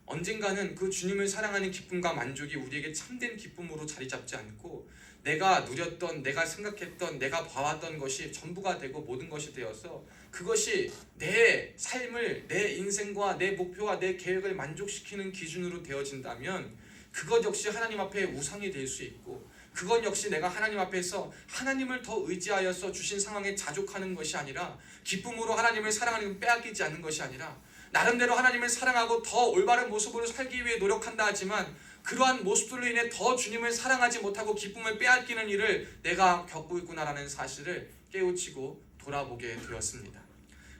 B: 언젠가는 그 주님을 사랑하는 기쁨과 만족이 우리에게 참된 기쁨으로 자리 잡지 않고 내가 누렸던, 내가 생각했던, 내가 봐왔던 것이 전부가 되고 모든 것이 되어서 그것이 내 삶을, 내 인생과 내 목표와 내 계획을 만족시키는 기준으로 되어진다면 그것 역시 하나님 앞에 우상이 될 수 있고 그것 역시 내가 하나님 앞에서 하나님을 더 의지하여서 주신 상황에 자족하는 것이 아니라 기쁨으로 하나님을 사랑하는 걸 빼앗기지 않는 것이 아니라 나름대로 하나님을 사랑하고 더 올바른 모습으로 살기 위해 노력한다 하지만 그러한 모습들로 인해 더 주님을 사랑하지 못하고 기쁨을 빼앗기는 일을 내가 겪고 있구나라는 사실을 깨우치고 돌아보게 되었습니다.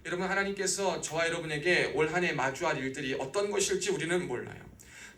B: 여러분, 하나님께서 저와 여러분에게 올 한 해 마주할 일들이 어떤 것일지 우리는 몰라요.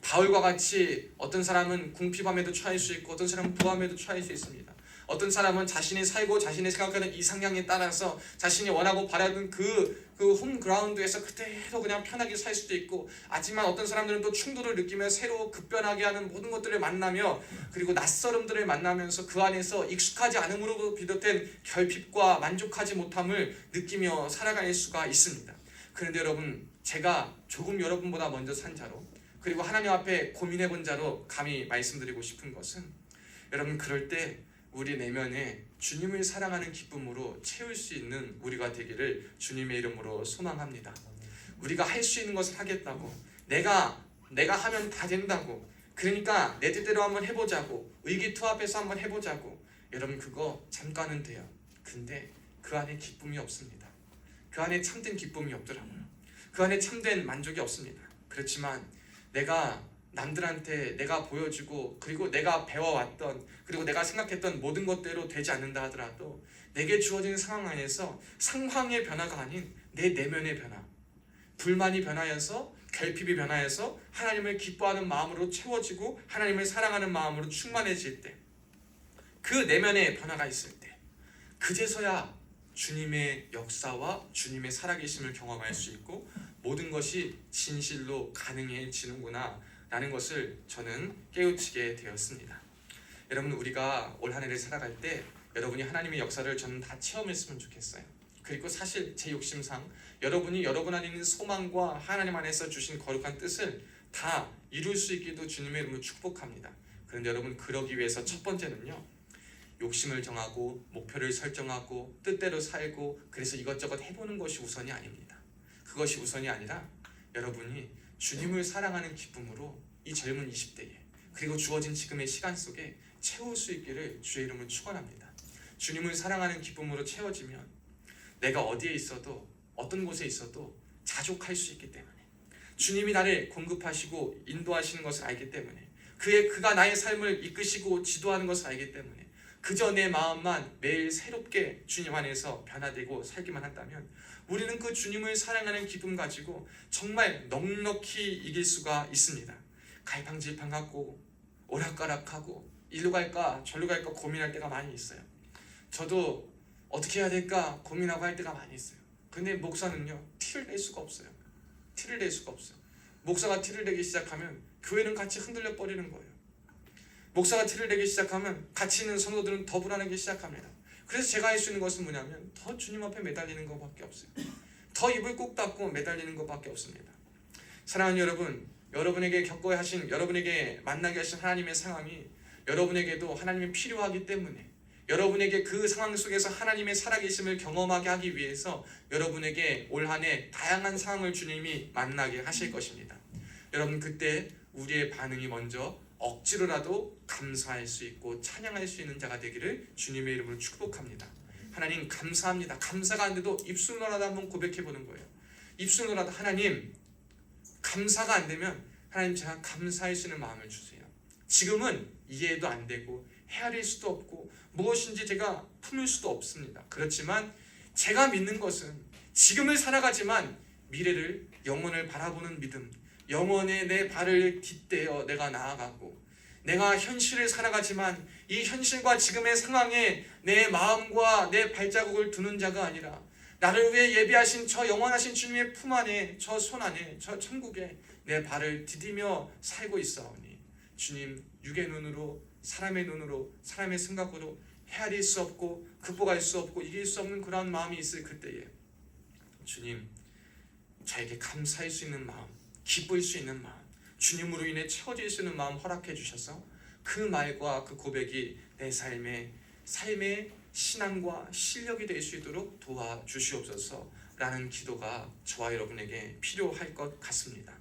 B: 바울과 같이 어떤 사람은 궁핍함에도 처할 수 있고 어떤 사람은 부함에도 처할 수 있습니다. 어떤 사람은 자신이 살고 자신이 생각하는 이상향에 따라서 자신이 원하고 바라는 그 홈그라운드에서 그대로 그냥 편하게 살 수도 있고, 하지만 어떤 사람들은 또 충돌을 느끼며 새로 급변하게 하는 모든 것들을 만나며 그리고 낯설음들을 만나면서 그 안에서 익숙하지 않음으로 비롯된 결핍과 만족하지 못함을 느끼며 살아갈 수가 있습니다. 그런데 여러분, 제가 조금 여러분보다 먼저 산 자로 그리고 하나님 앞에 고민해 본 자로 감히 말씀드리고 싶은 것은, 여러분, 그럴 때 우리 내면에 주님을 사랑하는 기쁨으로 채울 수 있는 우리가 되기를 주님의 이름으로 소망합니다. 우리가 할 수 있는 것을 하겠다고, 내가 하면 다 된다고, 그러니까 내 뜻대로 한번 해보자고, 의기투합해서 한번 해보자고, 여러분, 그거 잠깐은 돼요. 근데 그 안에 기쁨이 없습니다. 그 안에 참된 기쁨이 없더라고요. 그 안에 참된 만족이 없습니다. 그렇지만 내가 남들한테 내가 보여주고 그리고 내가 배워왔던 그리고 내가 생각했던 모든 것대로 되지 않는다 하더라도 내게 주어진 상황 안에서 상황의 변화가 아닌 내 내면의 변화, 불만이 변하여서 결핍이 변하여서 하나님을 기뻐하는 마음으로 채워지고 하나님을 사랑하는 마음으로 충만해질 때, 그 내면의 변화가 있을 때, 그제서야 주님의 역사와 주님의 살아계심을 경험할 수 있고 모든 것이 진실로 가능해지는구나 라는 것을 저는 깨우치게 되었습니다. 여러분, 우리가 올 한 해를 살아갈 때 여러분이 하나님의 역사를 저는 다 체험했으면 좋겠어요. 그리고 사실 제 욕심상 여러분이 여러분 안에 있는 소망과 하나님 안에서 주신 거룩한 뜻을 다 이룰 수 있기도 주님의 이름으로 축복합니다. 그런데 여러분, 그러기 위해서 첫 번째는요, 욕심을 정하고 목표를 설정하고 뜻대로 살고 그래서 이것저것 해보는 것이 우선이 아닙니다. 그것이 우선이 아니라 여러분이 주님을 사랑하는 기쁨으로 이 젊은 20대에 그리고 주어진 지금의 시간 속에 채울 수 있기를 주의 이름으로 축원합니다. 주님을 사랑하는 기쁨으로 채워지면 내가 어디에 있어도 어떤 곳에 있어도 자족할 수 있기 때문에, 주님이 나를 공급하시고 인도하시는 것을 알기 때문에, 그가 나의 삶을 이끄시고 지도하는 것을 알기 때문에 그저 내 마음만 매일 새롭게 주님 안에서 변화되고 살기만 한다면 우리는 그 주님을 사랑하는 기쁨 가지고 정말 넉넉히 이길 수가 있습니다. 갈팡질팡하고 오락가락하고 일로 갈까 저로 갈까 고민할 때가 많이 있어요. 저도 어떻게 해야 될까 고민하고 할 때가 많이 있어요. 근데 목사는요, 티를 낼 수가 없어요. 티를 낼 수가 없어요. 목사가 티를 내기 시작하면 교회는 같이 흔들려 버리는 거예요. 목사가 티를 내기 시작하면 같이 있는 성도들은 더 불안하기 시작합니다. 그래서 제가 할 수 있는 것은 뭐냐면 더 주님 앞에 매달리는 것밖에 없어요. 더 입을 꼭 닫고 매달리는 것밖에 없습니다. 사랑하는 여러분, 여러분에게 겪어야 하신, 여러분에게 만나게 하신 하나님의 상황이 여러분에게도 하나님이 필요하기 때문에, 여러분에게 그 상황 속에서 하나님의 살아계심을 경험하게 하기 위해서 여러분에게 올 한 해 다양한 상황을 주님이 만나게 하실 것입니다. 여러분, 그때 우리의 반응이 먼저 억지로라도 감사할 수 있고 찬양할 수 있는 자가 되기를 주님의 이름으로 축복합니다. 하나님 감사합니다. 감사가 안 돼도 입술로라도 한번 고백해보는 거예요. 입술로라도 하나님 감사가 안 되면 하나님 제가 감사할 수 있는 마음을 주세요. 지금은 이해도 안 되고 헤아릴 수도 없고 무엇인지 제가 품을 수도 없습니다. 그렇지만 제가 믿는 것은 지금을 살아가지만 미래를, 영원을 바라보는 믿음, 영원에 내 발을 뒷대어 내가 나아가고, 내가 현실을 살아가지만 이 현실과 지금의 상황에 내 마음과 내 발자국을 두는 자가 아니라 나를 위해 예비하신 저 영원하신 주님의 품 안에, 저 손 안에, 저 천국에 내 발을 디디며 살고 있사오니 주님, 육의 눈으로, 사람의 눈으로, 사람의 생각으로 헤아릴 수 없고 극복할 수 없고 이길 수 없는 그러한 마음이 있을 그때에 주님, 저에게 감사할 수 있는 마음, 기쁠 수 있는 마음, 주님으로 인해 채워질 수 있는 마음 허락해 주셔서 그 말과 그 고백이 내 삶의 신앙과 실력이 될 수 있도록 도와주시옵소서 라는 기도가 저와 여러분에게 필요할 것 같습니다.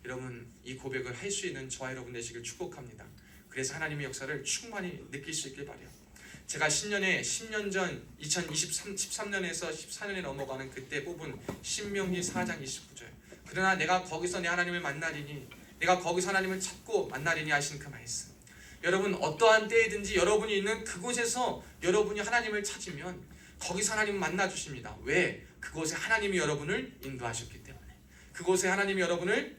B: 여러분, 이 고백을 할 수 있는 저와 여러분 되시길 축복합니다. 그래서 하나님의 역사를 충만히 느낄 수 있길 바라요. 제가 10년 전 13년에서 14년에 넘어가는 그때 뽑은 신명기 4장 29절, 그러나 내가 거기서 내 하나님을 만나리니, 내가 거기서 하나님을 찾고 만나리니 하신 그 말씀. 여러분, 어떠한 때이든지 여러분이 있는 그곳에서 여러분이 하나님을 찾으면 거기서 하나님을 만나주십니다. 왜? 그곳에 하나님이 여러분을 인도하셨기 때문에, 그곳에 하나님이 여러분을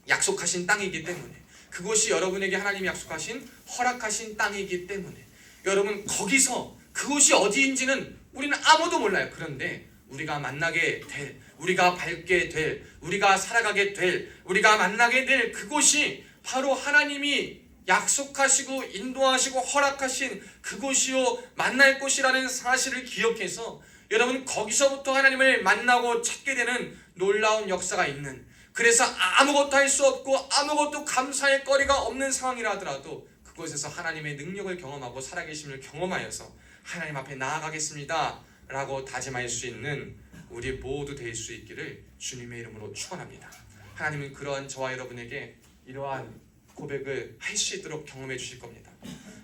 B: 약속하신 땅이기 때문에, 그곳이 여러분에게 하나님이 약속하신 허락하신 땅이기 때문에, 여러분 거기서, 그곳이 어디인지는 우리는 아무도 몰라요. 그런데 우리가 만나게 될, 우리가 밟게 될, 우리가 살아가게 될, 우리가 만나게 될 그곳이 바로 하나님이 약속하시고 인도하시고 허락하신 그곳이요 만날 곳이라는 사실을 기억해서 여러분 거기서부터 하나님을 만나고 찾게 되는 놀라운 역사가 있는, 그래서 아무것도 할 수 없고 아무것도 감사할 거리가 없는 상황이라 하더라도 그곳에서 하나님의 능력을 경험하고 살아계심을 경험하여서 하나님 앞에 나아가겠습니다 라고 다짐할 수 있는 우리 모두 될 수 있기를 주님의 이름으로 축원합니다. 하나님은 그러한 저와 여러분에게 이러한 고백을 할 수 있도록 경험해 주실 겁니다.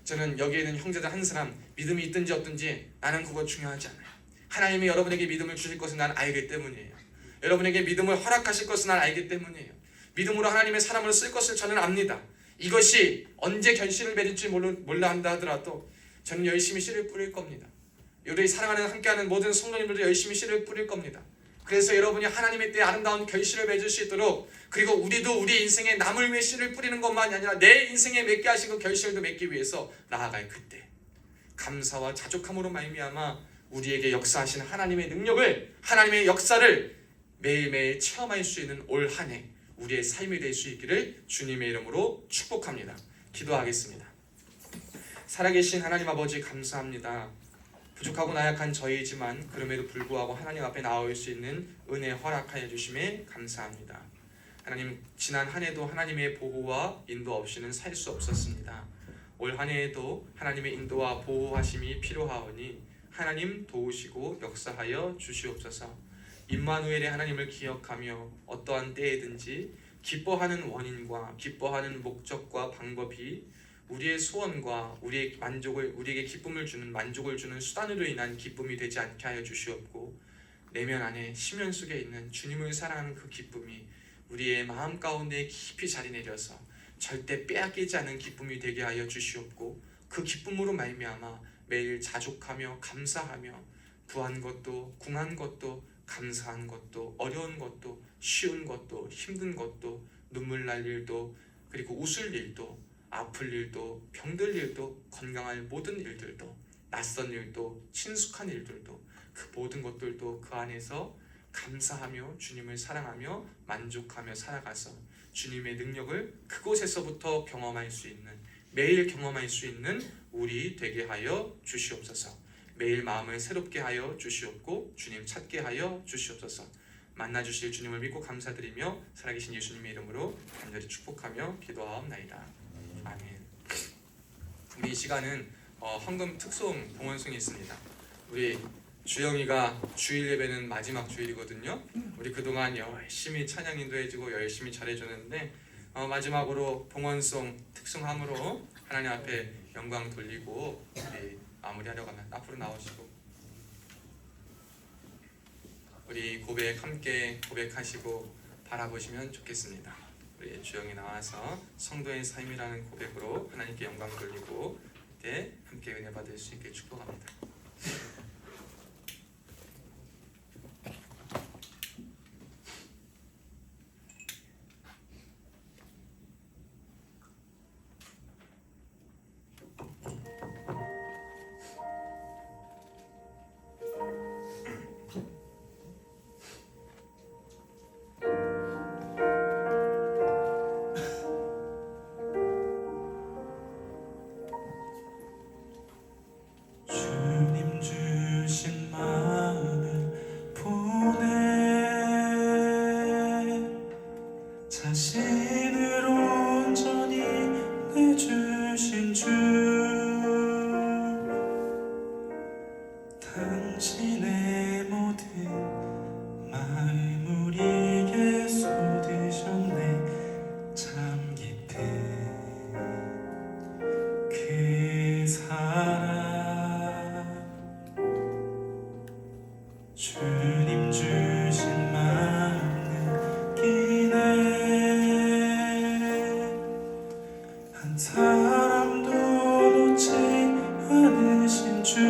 B: 저는 여기에 있는 형제들 한 사람 믿음이 있든지 없든지 나는 그거 중요하지 않아요. 하나님이 여러분에게 믿음을 주실 것은 난 알기 때문이에요. 여러분에게 믿음을 허락하실 것은 난 알기 때문이에요. 믿음으로 하나님의 사람을 쓸 것을 저는 압니다. 이것이 언제 결실을 맺을지 몰라 한다 하더라도 저는 열심히 씨를 뿌릴 겁니다. 우리 사랑하는 함께하는 모든 성도님들도 열심히 씨를 뿌릴 겁니다. 그래서 여러분이 하나님의 때에 아름다운 결실을 맺을 수 있도록, 그리고 우리도 우리 인생에 남을 위해 씨를 뿌리는 것만이 아니라 내 인생에 맺게 하신 그 결실도 맺기 위해서 나아갈 그때 감사와 자족함으로 말미암아 우리에게 역사하신 하나님의 능력을, 하나님의 역사를 매일매일 체험할 수 있는 올 한 해 우리의 삶이 될 수 있기를 주님의 이름으로 축복합니다. 기도하겠습니다. 살아계신 하나님 아버지, 감사합니다. 부족하고 나약한 저희이지만 그럼에도 불구하고 하나님 앞에 나올 수 있는 은혜 허락하여 주심에 감사합니다. 하나님, 지난 한 해도 하나님의 보호와 인도 없이는 살 수 없었습니다. 올 한 해에도 하나님의 인도와 보호하심이 필요하오니 하나님 도우시고 역사하여 주시옵소서. 임마누엘의 하나님을 기억하며 어떠한 때에든지 기뻐하는 원인과 기뻐하는 목적과 방법이 우리의 소원과 우리의 만족을, 우리에게 기쁨을 주는, 만족을 주는 수단으로 인한 기쁨이 되지 않게 하여 주시옵고, 내면 안에 심연 속에 있는 주님을 사랑하는 그 기쁨이 우리의 마음 가운데 깊이 자리 내려서 절대 빼앗기지 않은 기쁨이 되게 하여 주시옵고, 그 기쁨으로 말미암아 매일 자족하며 감사하며 부한 것도 궁한 것도 감사한 것도 어려운 것도 쉬운 것도 힘든 것도 눈물 날 일도 그리고 웃을 일도 아플 일도 병들 일도 건강할 모든 일들도 낯선 일도 친숙한 일들도 그 모든 것들도 그 안에서 감사하며 주님을 사랑하며 만족하며 살아가서 주님의 능력을 그곳에서부터 경험할 수 있는, 매일 경험할 수 있는 우리 되게 하여 주시옵소서. 매일 마음을 새롭게 하여 주시옵고 주님 찾게 하여 주시옵소서. 만나주실 주님을 믿고 감사드리며 살아계신 예수님의 이름으로 간절히 축복하며 기도하옵나이다. 아멘. 우리 이 시간은 헌금 특송 봉헌송이 있습니다. 우리 주영이가 주일 예배는 마지막 주일이거든요. 우리 그동안 열심히 찬양 인도해주고 열심히 잘해주는데 마지막으로 봉헌송 특송함으로 하나님 앞에 영광 돌리고 우리 마무리하려고 하면 앞으로 나오시고 우리 고백 함께 고백하시고 바라보시면 좋겠습니다. 우리 주영이 나와서 성도의 삶이라는 고백으로 하나님께 영광 돌리고 그때 함께 은혜 받을 수 있게 축복합니다.
A: 주님 한 사람도 놓지 않으신 주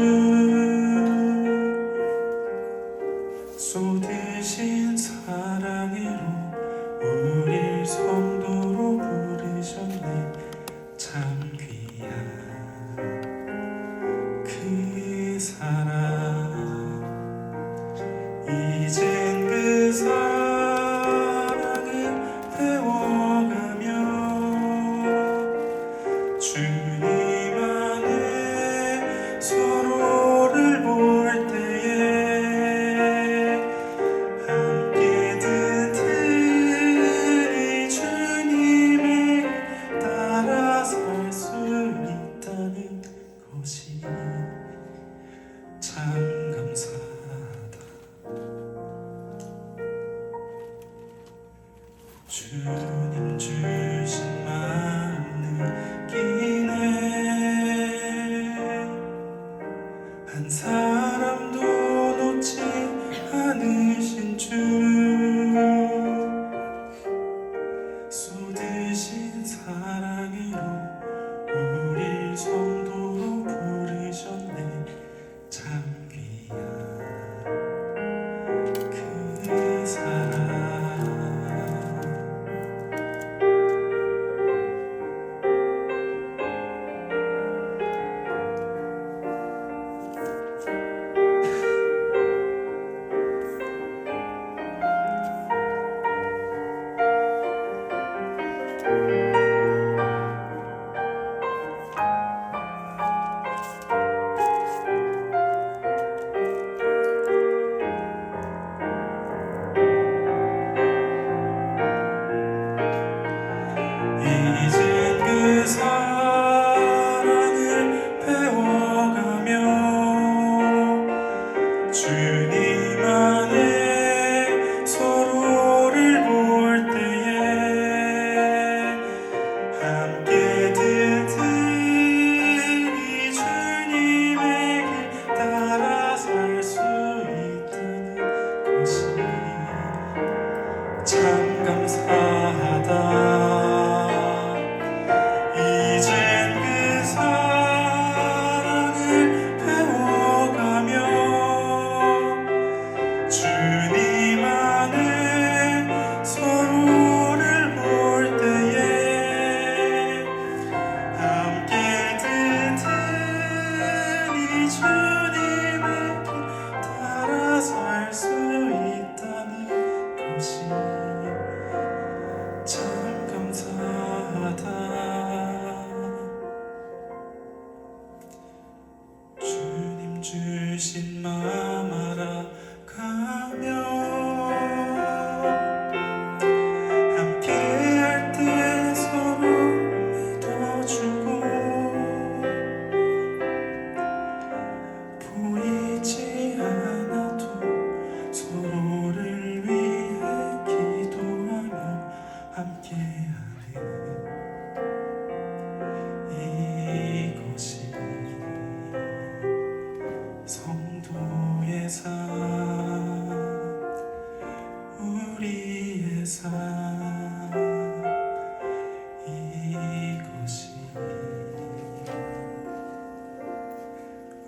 A: 쏟으신 사랑으로 우릴 성도로 부르셨네. 참 귀한 그 사랑 이젠 그 사랑을 배워가며 주님 안에 서로를 볼 때에 함께 든든히 주님을 따라 살 수 있다는 것이 참 감사하다. 주님 주신 마음 느끼네. 한 사람도 놓지 않으신 주 쏟으신 사랑으로 우릴 성도로 부르셨네. 참 귀한 그 사랑 이젠 그 사랑을 배워가며 주님 안에 서로를 볼 때에 함께 든든히 주님의 길 따라 살 수 있다는 것이 참 감사하다. 이젠 그 사랑을 배워가며 주님 안에 서로를 볼 때에 함께 든든히 주님의 길 따라 살 수 있다는 것이 참 감사하다. 주님 주신 마음 알아가며 함께할 때 서로 믿어주고 보이지 않아도 서로를 위해 기도하며 함께하는 이것이 성도의 삶 우리의 삶 이것이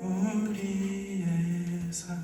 A: 우리의 삶